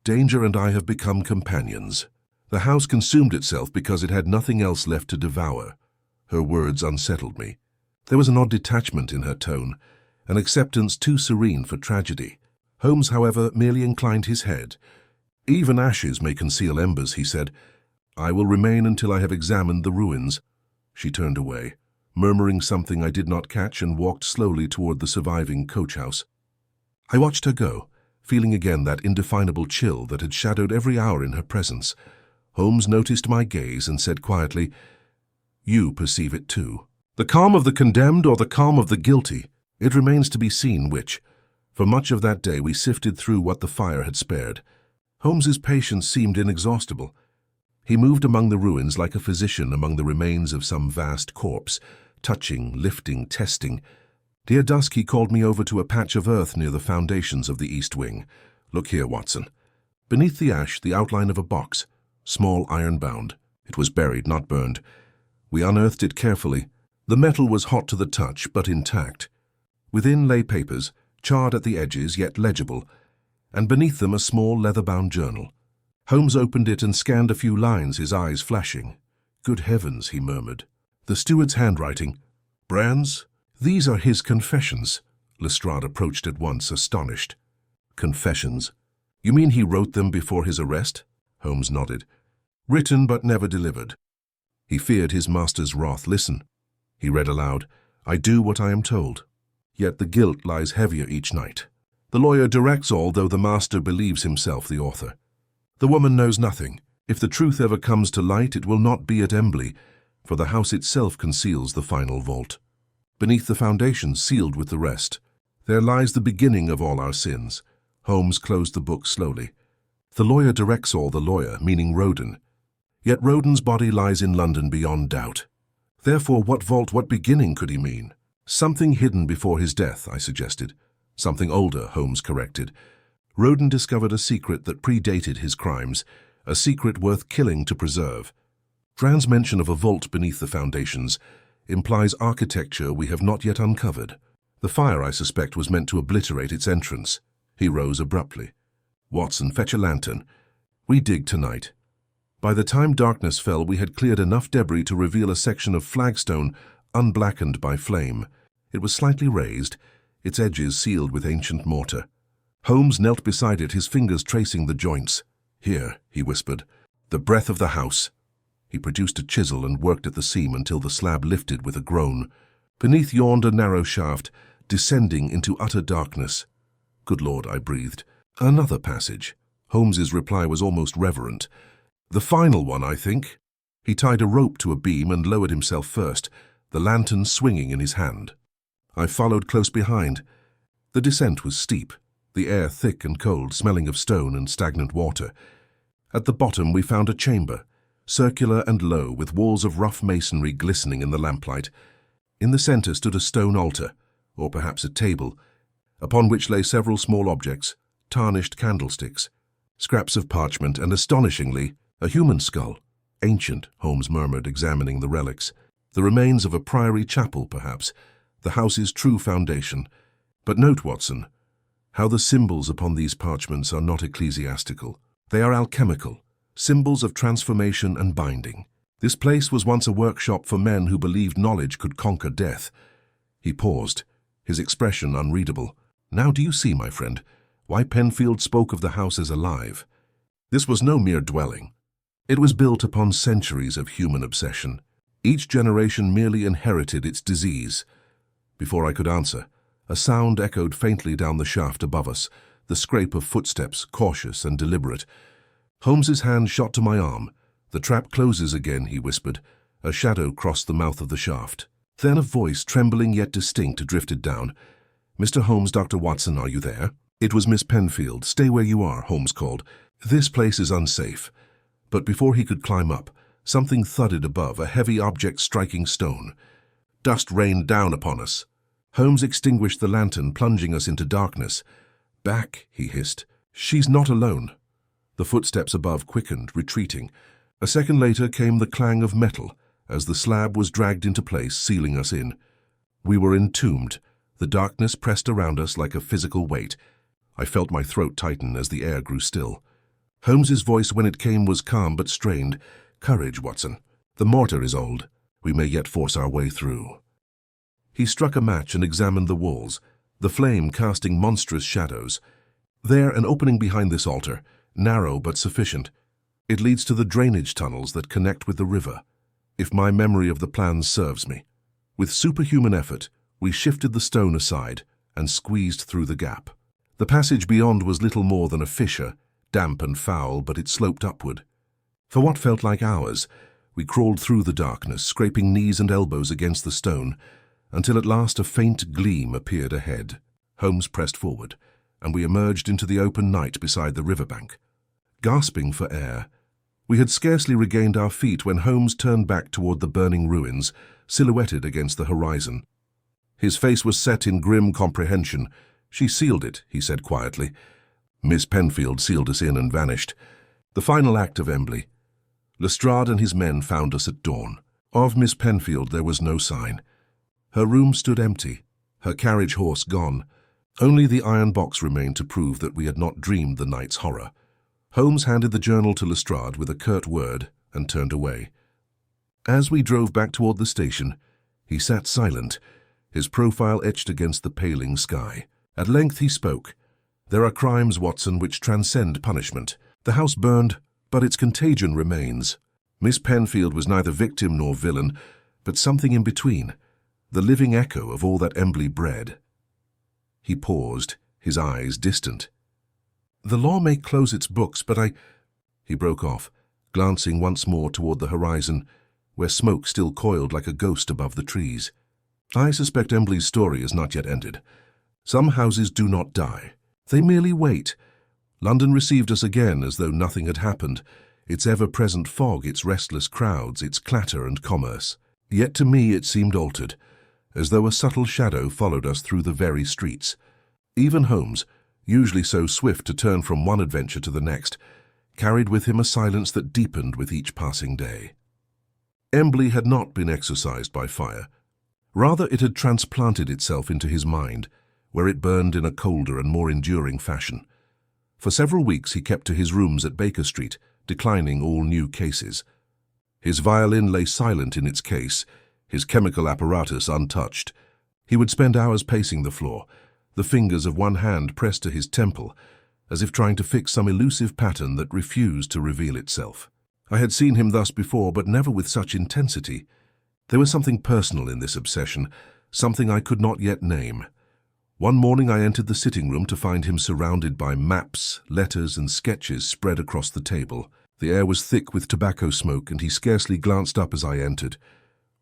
Danger and I have become companions. The house consumed itself because it had nothing else left to devour." Her words unsettled me. There was an odd detachment in her tone, an acceptance too serene for tragedy. Holmes, however, merely inclined his head. "Even ashes may conceal embers," he said. "I will remain until I have examined the ruins." She turned away, murmuring something I did not catch, and walked slowly toward the surviving coach-house. I watched her go, feeling again that indefinable chill that had shadowed every hour in her presence. Holmes noticed my gaze and said quietly, "You perceive it too. The calm of the condemned or the calm of the guilty? It remains to be seen which." For much of that day we sifted through what the fire had spared. Holmes's patience seemed inexhaustible. He moved among the ruins like a physician among the remains of some vast corpse, touching, lifting, testing. Near dusk he called me over to a patch of earth near the foundations of the East Wing. "Look here, Watson." Beneath the ash, the outline of a box, small, iron-bound. It was buried, not burned. We unearthed it carefully. The metal was hot to the touch, but intact. Within lay papers, charred at the edges, yet legible, and beneath them a small leather-bound journal. Holmes opened it and scanned a few lines, his eyes flashing. "Good heavens," he murmured. "The steward's handwriting. Brand's? These are his confessions." Lestrade approached at once, astonished. "Confessions? You mean he wrote them before his arrest?" Holmes nodded. "Written but never delivered. He feared his master's wrath. Listen." He read aloud, "I do what I am told. Yet the guilt lies heavier each night. The lawyer directs all, though the master believes himself the author. The woman knows nothing. If the truth ever comes to light, it will not be at Emberleigh, for the house itself conceals the final vault. Beneath the foundation, sealed with the rest, there lies the beginning of all our sins." Holmes closed the book slowly. "The lawyer directs all, the lawyer, meaning Roden. Yet Roden's body lies in London beyond doubt. Therefore, what vault, what beginning could he mean?" "Something hidden before his death," I suggested. "Something older," Holmes corrected. "Roden discovered a secret that predated his crimes, a secret worth killing to preserve. Brand's mention of a vault beneath the foundations implies architecture we have not yet uncovered. The fire, I suspect, was meant to obliterate its entrance." He rose abruptly. "Watson, fetch a lantern. We dig tonight." By the time darkness fell, we had cleared enough debris to reveal a section of flagstone unblackened by flame. It was slightly raised, its edges sealed with ancient mortar. Holmes knelt beside it, his fingers tracing the joints. "Here," he whispered, "the breath of the house." He produced a chisel and worked at the seam until the slab lifted with a groan. Beneath yawned a narrow shaft, descending into utter darkness. "Good Lord," I breathed. "Another passage." Holmes's reply was almost reverent. "The final one, I think." He tied a rope to a beam and lowered himself first, the lantern swinging in his hand. I followed close behind. The descent was steep, the air thick and cold, smelling of stone and stagnant water. At the bottom we found a chamber, circular and low, with walls of rough masonry glistening in the lamplight. In the center stood a stone altar, or perhaps a table, upon which lay several small objects, tarnished candlesticks, scraps of parchment, and, astonishingly, a human skull. "Ancient," Holmes murmured, examining the relics. "The remains of a priory chapel, perhaps, the house's true foundation. But note, Watson, how the symbols upon these parchments are not ecclesiastical. They are alchemical, symbols of transformation and binding. This place was once a workshop for men who believed knowledge could conquer death." He paused, his expression unreadable. "Now do you see, my friend, why Penfield spoke of the house as alive? This was no mere dwelling. It was built upon centuries of human obsession. Each generation merely inherited its disease." Before I could answer, A sound echoed faintly down the shaft above us, the scrape of footsteps, cautious and deliberate. Holmes's hand shot to my arm. "The trap closes again," he whispered. A shadow crossed the mouth of the shaft. Then a voice, trembling yet distinct, drifted down. "Mr. Holmes, Dr. Watson, are you there?" It was Miss Penfield. "Stay where you are," Holmes called. "This place is unsafe." But before he could climb up, something thudded above, a heavy object striking stone. Dust rained down upon us. Holmes extinguished the lantern, plunging us into darkness. "Back," he hissed. "She's not alone." The footsteps above quickened, retreating. A second later came the clang of metal as the slab was dragged into place, sealing us in. We were entombed. The darkness pressed around us like a physical weight. I felt my throat tighten as the air grew still. Holmes's voice, when it came, was calm but strained. "Courage, Watson. The mortar is old. We may yet force our way through." He struck a match and examined the walls, the flame casting monstrous shadows. "There, an opening behind this altar, narrow but sufficient. It leads to the drainage tunnels that connect with the river, if my memory of the plans serves me." With superhuman effort, we shifted the stone aside and squeezed through the gap. The passage beyond was little more than a fissure, damp and foul, but it sloped upward. For what felt like hours, we crawled through the darkness, scraping knees and elbows against the stone, until at last a faint gleam appeared ahead. Holmes pressed forward, and we emerged into the open night beside the riverbank. Gasping for air, we had scarcely regained our feet when Holmes turned back toward the burning ruins, silhouetted against the horizon. His face was set in grim comprehension. "She sealed it," he said quietly. "Miss Penfield sealed us in and vanished. The final act of Emberleigh. Lestrade and his men found us at dawn. Of Miss Penfield there was no sign. Her room stood empty, her carriage horse gone. Only the iron box remained to prove that we had not dreamed the night's horror." Holmes handed the journal to Lestrade with a curt word and turned away. As we drove back toward the station, he sat silent, his profile etched against the paling sky. At length he spoke. "There are crimes, Watson, which transcend punishment. The house burned, but its contagion remains. Miss Penfield was neither victim nor villain, but something in between, the living echo of all that Emberleigh bred." He paused, his eyes distant. "The law may close its books, but He broke off, glancing once more toward the horizon, where smoke still coiled like a ghost above the trees. "I suspect Emberleigh's story is not yet ended. Some houses do not die. They merely wait. London received us again as though nothing had happened, its ever-present fog, its restless crowds, its clatter and commerce. Yet to me it seemed altered, as though a subtle shadow followed us through the very streets. Even Holmes, usually so swift to turn from one adventure to the next, carried with him a silence that deepened with each passing day. Emberleigh had not been exorcised by fire. Rather, it had transplanted itself into his mind, where it burned in a colder and more enduring fashion. For several weeks he kept to his rooms at Baker Street, declining all new cases. His violin lay silent in its case, his chemical apparatus untouched. He would spend hours pacing the floor, the fingers of one hand pressed to his temple, as if trying to fix some elusive pattern that refused to reveal itself. I had seen him thus before, but never with such intensity. There was something personal in this obsession, something I could not yet name. One morning I entered the sitting room to find him surrounded by maps, letters, and sketches spread across the table. The air was thick with tobacco smoke, and he scarcely glanced up as I entered.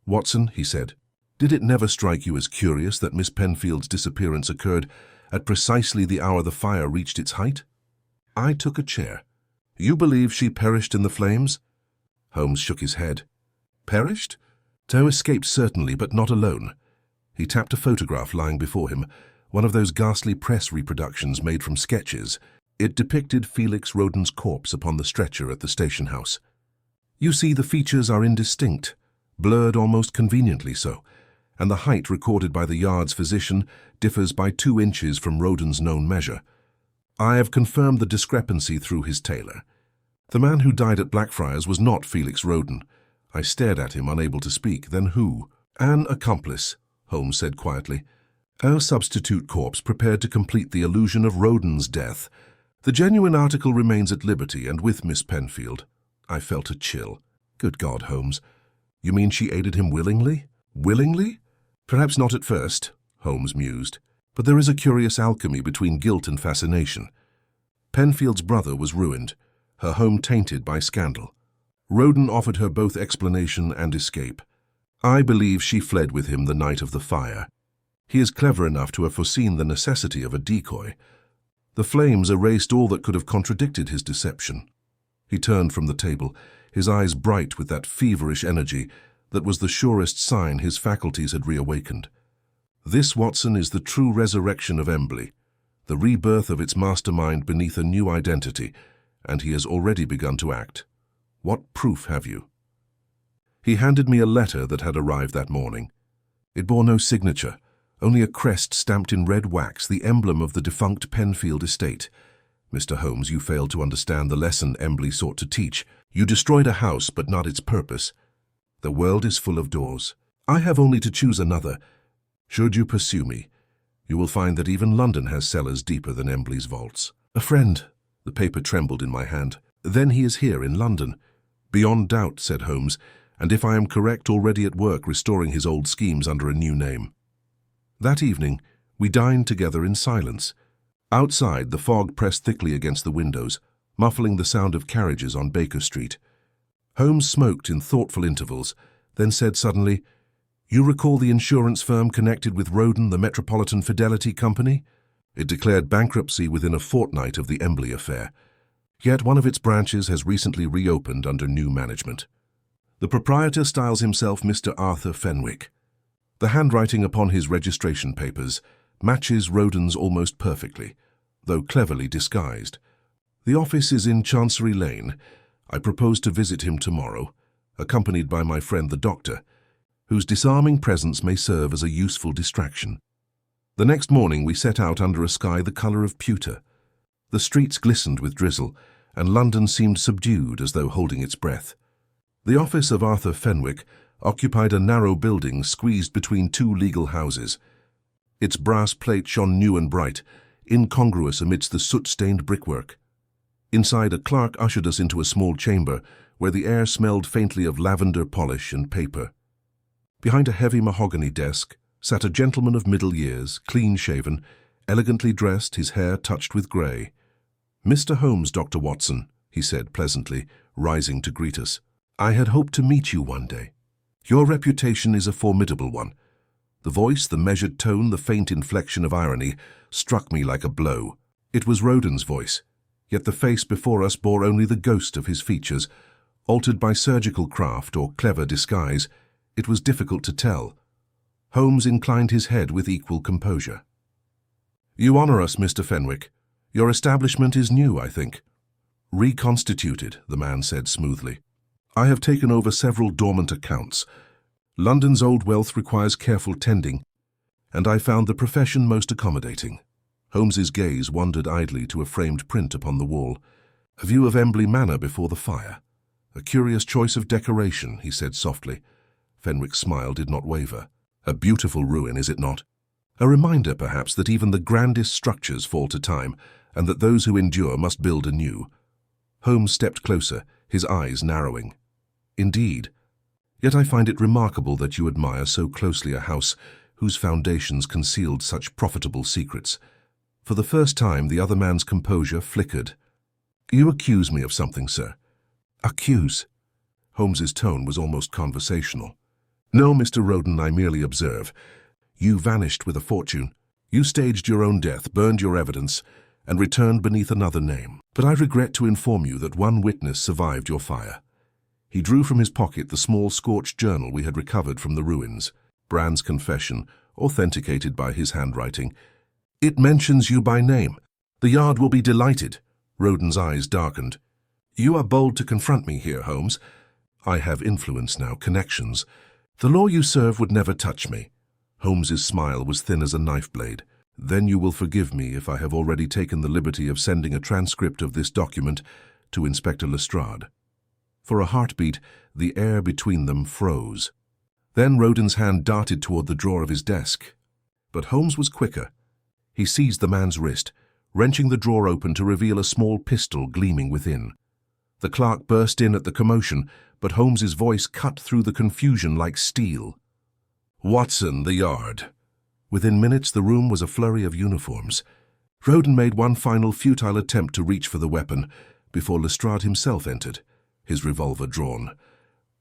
"Watson," he said, "did it never strike you as curious that Miss Penfield's disappearance occurred at precisely the hour the fire reached its height?" I took a chair. "You believe she perished in the flames?" Holmes shook his head. "Perished? To escaped certainly, but not alone." He tapped a photograph lying before him, one of those ghastly press reproductions made from sketches. It depicted Felix Roden's corpse upon the stretcher at the station house. "You see, the features are indistinct, blurred almost conveniently so, and the height recorded by the yard's physician differs by 2 inches from Roden's known measure. I have confirmed the discrepancy through his tailor. The man who died at Blackfriars was not Felix Roden." I stared at him, unable to speak. "Then who?" "An accomplice," Holmes said quietly. "Our substitute corpse prepared to complete the illusion of Roden's death. The genuine article remains at liberty and with Miss Penfield." I felt a chill. "Good God, Holmes. You mean she aided him willingly?" "Willingly? Perhaps not at first," Holmes mused. But there is a curious alchemy between guilt and fascination. Penfield's brother was ruined, her home tainted by scandal. Roden offered her both explanation and escape. I believe she fled with him the night of the fire. He is clever enough to have foreseen the necessity of a decoy. The flames erased all that could have contradicted his deception. He turned from the table, his eyes bright with that feverish energy that was the surest sign his faculties had reawakened. This, Watson, is the true resurrection of Emberleigh, the rebirth of its mastermind beneath a new identity, and he has already begun to act. What proof have you? He handed me a letter that had arrived that morning. It bore no signature, only a crest stamped in red wax, the emblem of the defunct Penfield estate. Mr. Holmes, you failed to understand the lesson Emberleigh sought to teach. You destroyed a house, but not its purpose. The world is full of doors. I have only to choose another. Should you pursue me, you will find that even London has cellars deeper than Emberleigh's vaults. A friend. The paper trembled in my hand. Then he is here in London. Beyond doubt, said Holmes, and if I am correct, already at work restoring his old schemes under a new name. That evening, we dined together in silence. Outside, the fog pressed thickly against the windows, muffling the sound of carriages on Baker Street. Holmes smoked in thoughtful intervals, then said suddenly, "You recall the insurance firm connected with Roden, the Metropolitan Fidelity Company? It declared bankruptcy within a fortnight of the Emberleigh affair. Yet one of its branches has recently reopened under new management. The proprietor styles himself Mr. Arthur Fenwick. The handwriting upon his registration papers matches Roden's almost perfectly, though cleverly disguised. The office is in Chancery Lane. I propose to visit him tomorrow, accompanied by my friend the doctor, whose disarming presence may serve as a useful distraction." The next morning we set out under a sky the colour of pewter. The streets glistened with drizzle, and London seemed subdued as though holding its breath. The office of Arthur Fenwick occupied a narrow building squeezed between two legal houses. Its brass plate shone new and bright, incongruous amidst the soot-stained brickwork. Inside, a clerk ushered us into a small chamber where the air smelled faintly of lavender polish and paper. Behind a heavy mahogany desk sat a gentleman of middle years, clean-shaven, elegantly dressed, his hair touched with grey. "Mr. Holmes, Dr. Watson," he said pleasantly, rising to greet us. "I had hoped to meet you one day. Your reputation is a formidable one." The voice, the measured tone, the faint inflection of irony struck me like a blow. It was Roden's voice, yet the face before us bore only the ghost of his features. Altered by surgical craft or clever disguise, it was difficult to tell. Holmes inclined his head with equal composure. "You honour us, Mr. Fenwick. Your establishment is new, I think." "Reconstituted," the man said smoothly. "I have taken over several dormant accounts. London's old wealth requires careful tending, and I found the profession most accommodating." Holmes's gaze wandered idly to a framed print upon the wall. "A view of Emberleigh Manor before the fire. A curious choice of decoration," he said softly. Fenwick's smile did not waver. "A beautiful ruin, is it not? A reminder, perhaps, that even the grandest structures fall to time, and that those who endure must build anew." Holmes stepped closer, his eyes narrowing. "Indeed. Yet I find it remarkable that you admire so closely a house whose foundations concealed such profitable secrets." For the first time, the other man's composure flickered. "You accuse me of something, sir." "Accuse?" Holmes's tone was almost conversational. "No, Mr. Roden, I merely observe. You vanished with a fortune. You staged your own death, burned your evidence, and returned beneath another name. But I regret to inform you that one witness survived your fire." He drew from his pocket the small scorched journal we had recovered from the ruins, Brand's confession, authenticated by his handwriting. "It mentions you by name. The Yard will be delighted." Roden's eyes darkened. "You are bold to confront me here, Holmes. I have influence now, connections. The law you serve would never touch me." Holmes's smile was thin as a knife blade. "Then you will forgive me if I have already taken the liberty of sending a transcript of this document to Inspector Lestrade." For a heartbeat, the air between them froze. Then Roden's hand darted toward the drawer of his desk. But Holmes was quicker. He seized the man's wrist, wrenching the drawer open to reveal a small pistol gleaming within. The clerk burst in at the commotion, but Holmes's voice cut through the confusion like steel. "Watson, the Yard. Within minutes, the room was a flurry of uniforms. Roden made one final futile attempt to reach for the weapon before Lestrade himself entered, his revolver drawn.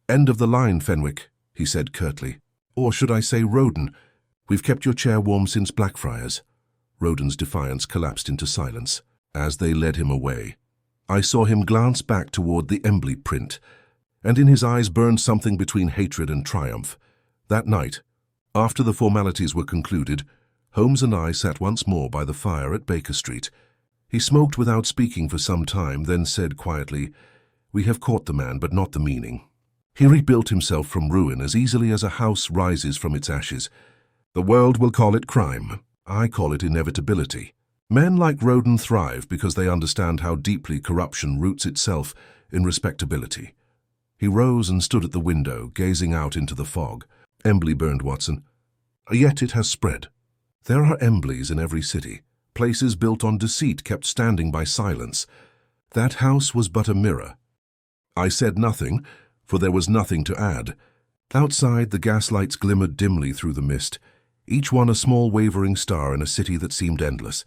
"End of the line, Fenwick," he said curtly. "Or should I say Roden? We've kept your chair warm since Blackfriars." Roden's defiance collapsed into silence as they led him away. I saw him glance back toward the Emberleigh print, and in his eyes burned something between hatred and triumph. That night, after the formalities were concluded, Holmes and I sat once more by the fire at Baker Street. He smoked without speaking for some time, then said quietly, "We have caught the man, but not the meaning. He rebuilt himself from ruin as easily as a house rises from its ashes. The world will call it crime. I call it inevitability. Men like Roden thrive because they understand how deeply corruption roots itself in respectability." He rose and stood at the window, gazing out into the fog. "Emberleigh burned, Watson. Yet it has spread. There are Emberleighs in every city, places built on deceit kept standing by silence. That house was but a mirror." I said nothing, for there was nothing to add. Outside, the gaslights glimmered dimly through the mist, each one a small wavering star in a city that seemed endless.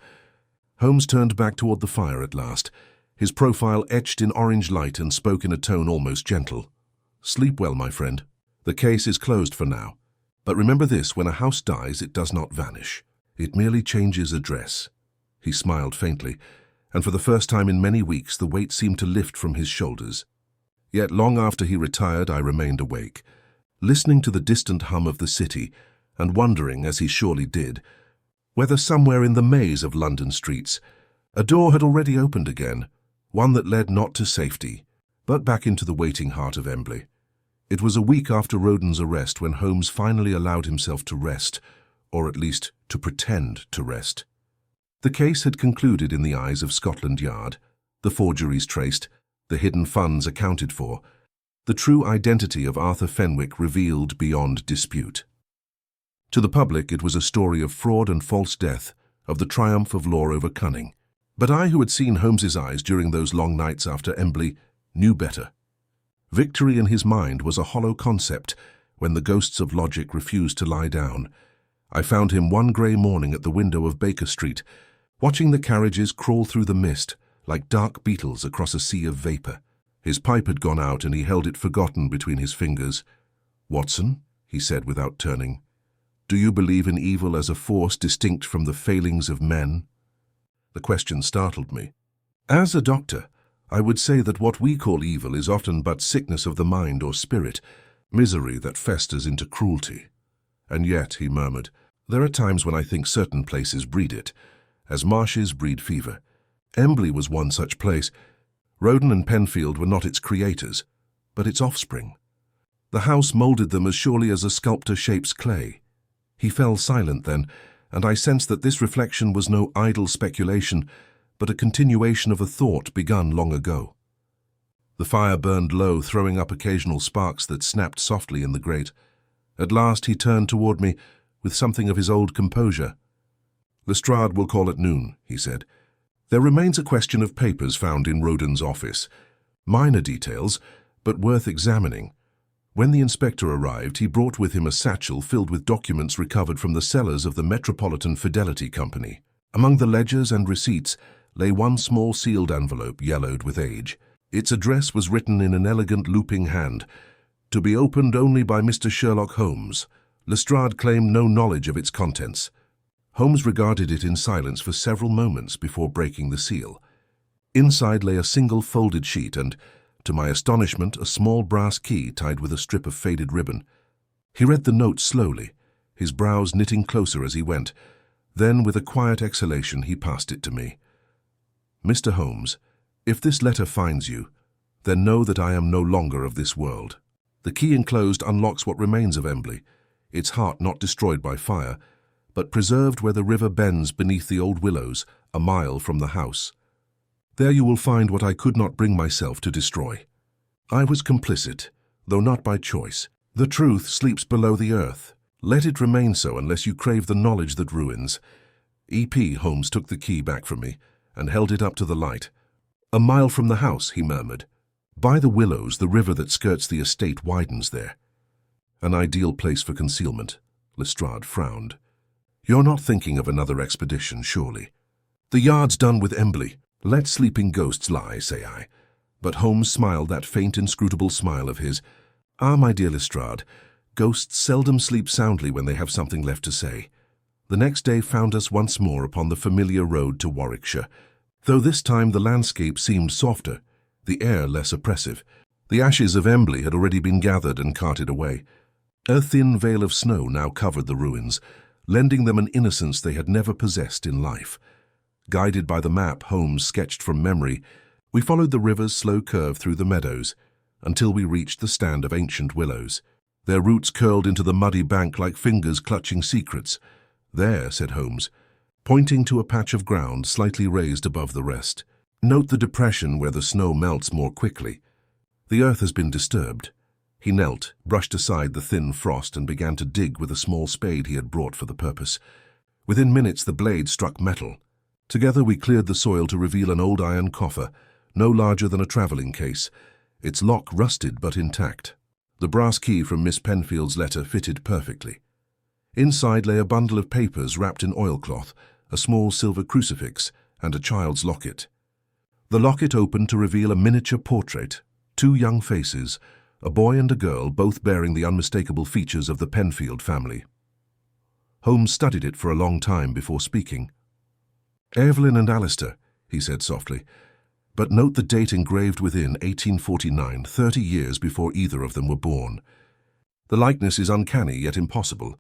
Holmes turned back toward the fire at last, his profile etched in orange light, and spoke in a tone almost gentle. "Sleep well, my friend. The case is closed for now. But remember this, when a house dies, it does not vanish. It merely changes address." He smiled faintly, and for the first time in many weeks the weight seemed to lift from his shoulders. Yet long after he retired, I remained awake, listening to the distant hum of the city, and wondering, as he surely did, whether somewhere in the maze of London streets, a door had already opened again, one that led not to safety, but back into the waiting heart of Emberleigh. It was a week after Roden's arrest when Holmes finally allowed himself to rest, or at least to pretend to rest. The case had concluded in the eyes of Scotland Yard, the forgeries traced, the hidden funds accounted for, the true identity of Arthur Fenwick revealed beyond dispute. To the public, it was a story of fraud and false death, of the triumph of law over cunning. But I, who had seen Holmes's eyes during those long nights after Emberleigh, knew better. Victory in his mind was a hollow concept when the ghosts of logic refused to lie down. I found him one grey morning at the window of Baker Street, watching the carriages crawl through the mist like dark beetles across a sea of vapour. His pipe had gone out and he held it forgotten between his fingers. "Watson," he said without turning, "do you believe in evil as a force distinct from the failings of men?" The question startled me. As a doctor, I would say that what we call evil is often but sickness of the mind or spirit, misery that festers into cruelty. "And yet," he murmured, "there are times when I think certain places breed it, as marshes breed fever. Emberleigh was one such place. Roden and Penfield were not its creators, but its offspring. The house moulded them as surely as a sculptor shapes clay." He fell silent then, and I sensed that this reflection was no idle speculation, but a continuation of a thought begun long ago. The fire burned low, throwing up occasional sparks that snapped softly in the grate. At last he turned toward me with something of his old composure. "Lestrade will call at noon," he said. "There remains a question of papers found in Roden's office. Minor details, but worth examining. When the inspector arrived, he brought with him a satchel filled with documents recovered from the cellars of the Metropolitan Fidelity Company. Among the ledgers and receipts lay one small sealed envelope yellowed with age. Its address was written in an elegant looping hand, to be opened only by Mr. Sherlock Holmes. Lestrade claimed no knowledge of its contents. Holmes regarded it in silence for several moments before breaking the seal. Inside lay a single folded sheet and, to my astonishment, a small brass key tied with a strip of faded ribbon. He read the note slowly, his brows knitting closer as he went. Then, with a quiet exhalation, he passed it to me. "Mr. Holmes, if this letter finds you, then know that I am no longer of this world." The key enclosed unlocks what remains of Emberleigh, its heart not destroyed by fire, but preserved where the river bends beneath the old willows, a mile from the house. There you will find what I could not bring myself to destroy. I was complicit, though not by choice. The truth sleeps below the earth. Let it remain so unless you crave the knowledge that ruins. E.P. Holmes took the key back from me and held it up to the light. "A mile from the house," he murmured. "By the willows, the river that skirts the estate widens there." "An ideal place for concealment." Lestrade frowned. You're not thinking of another expedition, surely? The yard's done with Emberleigh. Let sleeping ghosts lie, say I. But Holmes smiled that faint, inscrutable smile of his. Ah, my dear Lestrade, ghosts seldom sleep soundly when they have something left to say. The next day found us once more upon the familiar road to Warwickshire, though this time the landscape seemed softer, the air less oppressive. The ashes of Emberleigh had already been gathered and carted away. A thin veil of snow now covered the ruins, lending them an innocence they had never possessed in life. Guided by the map Holmes sketched from memory, we followed the river's slow curve through the meadows until we reached the stand of ancient willows. Their roots curled into the muddy bank like fingers clutching secrets. There, said Holmes, pointing to a patch of ground slightly raised above the rest. Note the depression where the snow melts more quickly. The earth has been disturbed. He knelt, brushed aside the thin frost, and began to dig with a small spade he had brought for the purpose. Within minutes the blade struck metal. Together we cleared the soil to reveal an old iron coffer, no larger than a travelling case, its lock rusted but intact. The brass key from Miss Penfield's letter fitted perfectly. Inside lay a bundle of papers wrapped in oilcloth, a small silver crucifix, and a child's locket. The locket opened to reveal a miniature portrait, two young faces, a boy and a girl, both bearing the unmistakable features of the Penfield family. Holmes studied it for a long time before speaking. "Evelyn and Alistair," he said softly, "but note the date engraved within, 1849, 30 years before either of them were born. The likeness is uncanny yet impossible."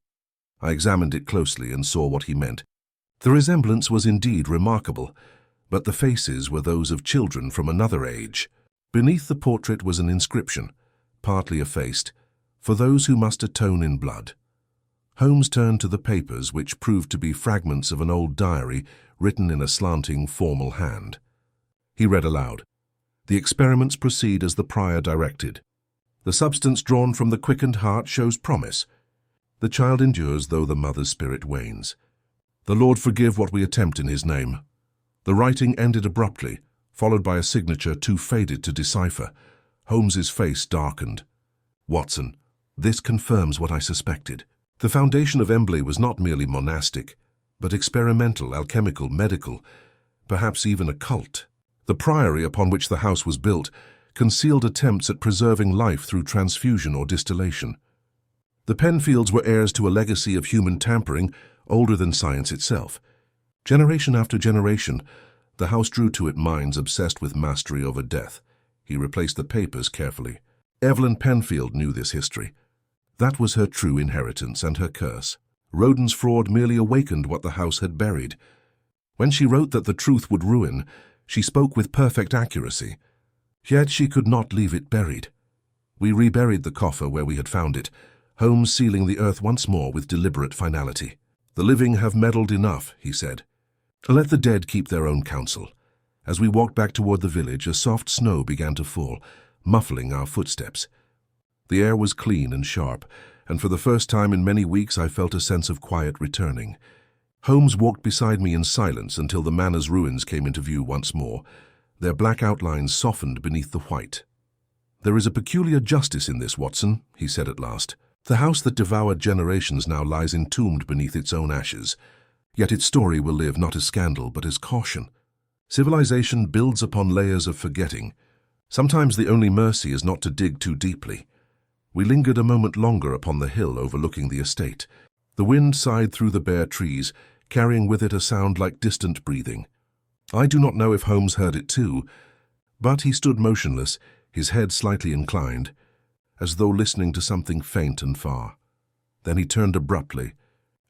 I examined it closely and saw what he meant. The resemblance was indeed remarkable, but the faces were those of children from another age. Beneath the portrait was an inscription, partly effaced, "For those who must atone in blood." Holmes turned to the papers, which proved to be fragments of an old diary written in a slanting, formal hand. He read aloud. "The experiments proceed as the prior directed. The substance drawn from the quickened heart shows promise. The child endures though the mother's spirit wanes. The Lord forgive what we attempt in his name." The writing ended abruptly, followed by a signature too faded to decipher. Holmes's face darkened. "Watson, this confirms what I suspected. The foundation of Emberleigh was not merely monastic, but experimental, alchemical, medical, perhaps even occult. The priory upon which the house was built concealed attempts at preserving life through transfusion or distillation. The Penfields were heirs to a legacy of human tampering older than science itself. Generation after generation, the house drew to it minds obsessed with mastery over death. He replaced the papers carefully. Evelyn Penfield knew this history. That was her true inheritance and her curse. Roden's fraud merely awakened what the house had buried. When she wrote that the truth would ruin, she spoke with perfect accuracy. Yet she could not leave it buried. We reburied the coffer where we had found it, Holmes sealing the earth once more with deliberate finality. "The living have meddled enough," he said. "Let the dead keep their own counsel." As we walked back toward the village, a soft snow began to fall, muffling our footsteps. The air was clean and sharp, and for the first time in many weeks I felt a sense of quiet returning. Holmes walked beside me in silence until the manor's ruins came into view once more, their black outlines softened beneath the white. "There is a peculiar justice in this, Watson," he said at last. "The house that devoured generations now lies entombed beneath its own ashes, yet its story will live not as scandal but as caution. Civilization builds upon layers of forgetting. Sometimes the only mercy is not to dig too deeply." We lingered a moment longer upon the hill overlooking the estate. The wind sighed through the bare trees, carrying with it a sound like distant breathing. I do not know if Holmes heard it too, but he stood motionless, his head slightly inclined, as though listening to something faint and far. Then he turned abruptly,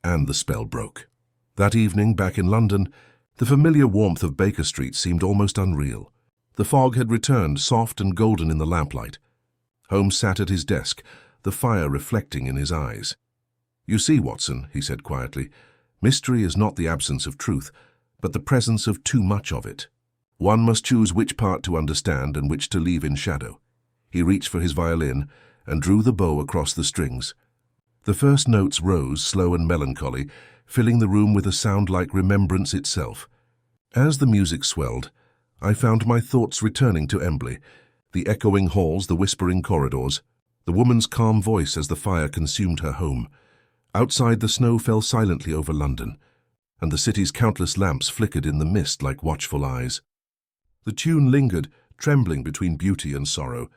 and the spell broke. That evening, back in London, the familiar warmth of Baker Street seemed almost unreal. The fog had returned, soft and golden in the lamplight. Holmes sat at his desk, the fire reflecting in his eyes. "You see, Watson," he said quietly, "mystery is not the absence of truth, but the presence of too much of it. One must choose which part to understand and which to leave in shadow." He reached for his violin and drew the bow across the strings. The first notes rose, slow and melancholy, filling the room with a sound like remembrance itself. As the music swelled, I found my thoughts returning to Emberleigh, the echoing halls, the whispering corridors, the woman's calm voice as the fire consumed her home. Outside, the snow fell silently over London, and the city's countless lamps flickered in the mist like watchful eyes. The tune lingered, trembling between beauty and sorrow,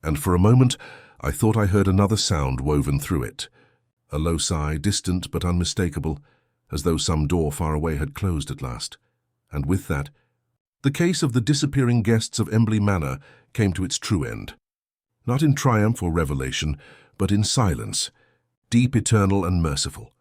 and for a moment I thought I heard another sound woven through it. A low sigh, distant but unmistakable, as though some door far away had closed at last. And with that, the case of the disappearing guests of Emberleigh Manor came to its true end. Not in triumph or revelation, but in silence, deep, eternal, and merciful.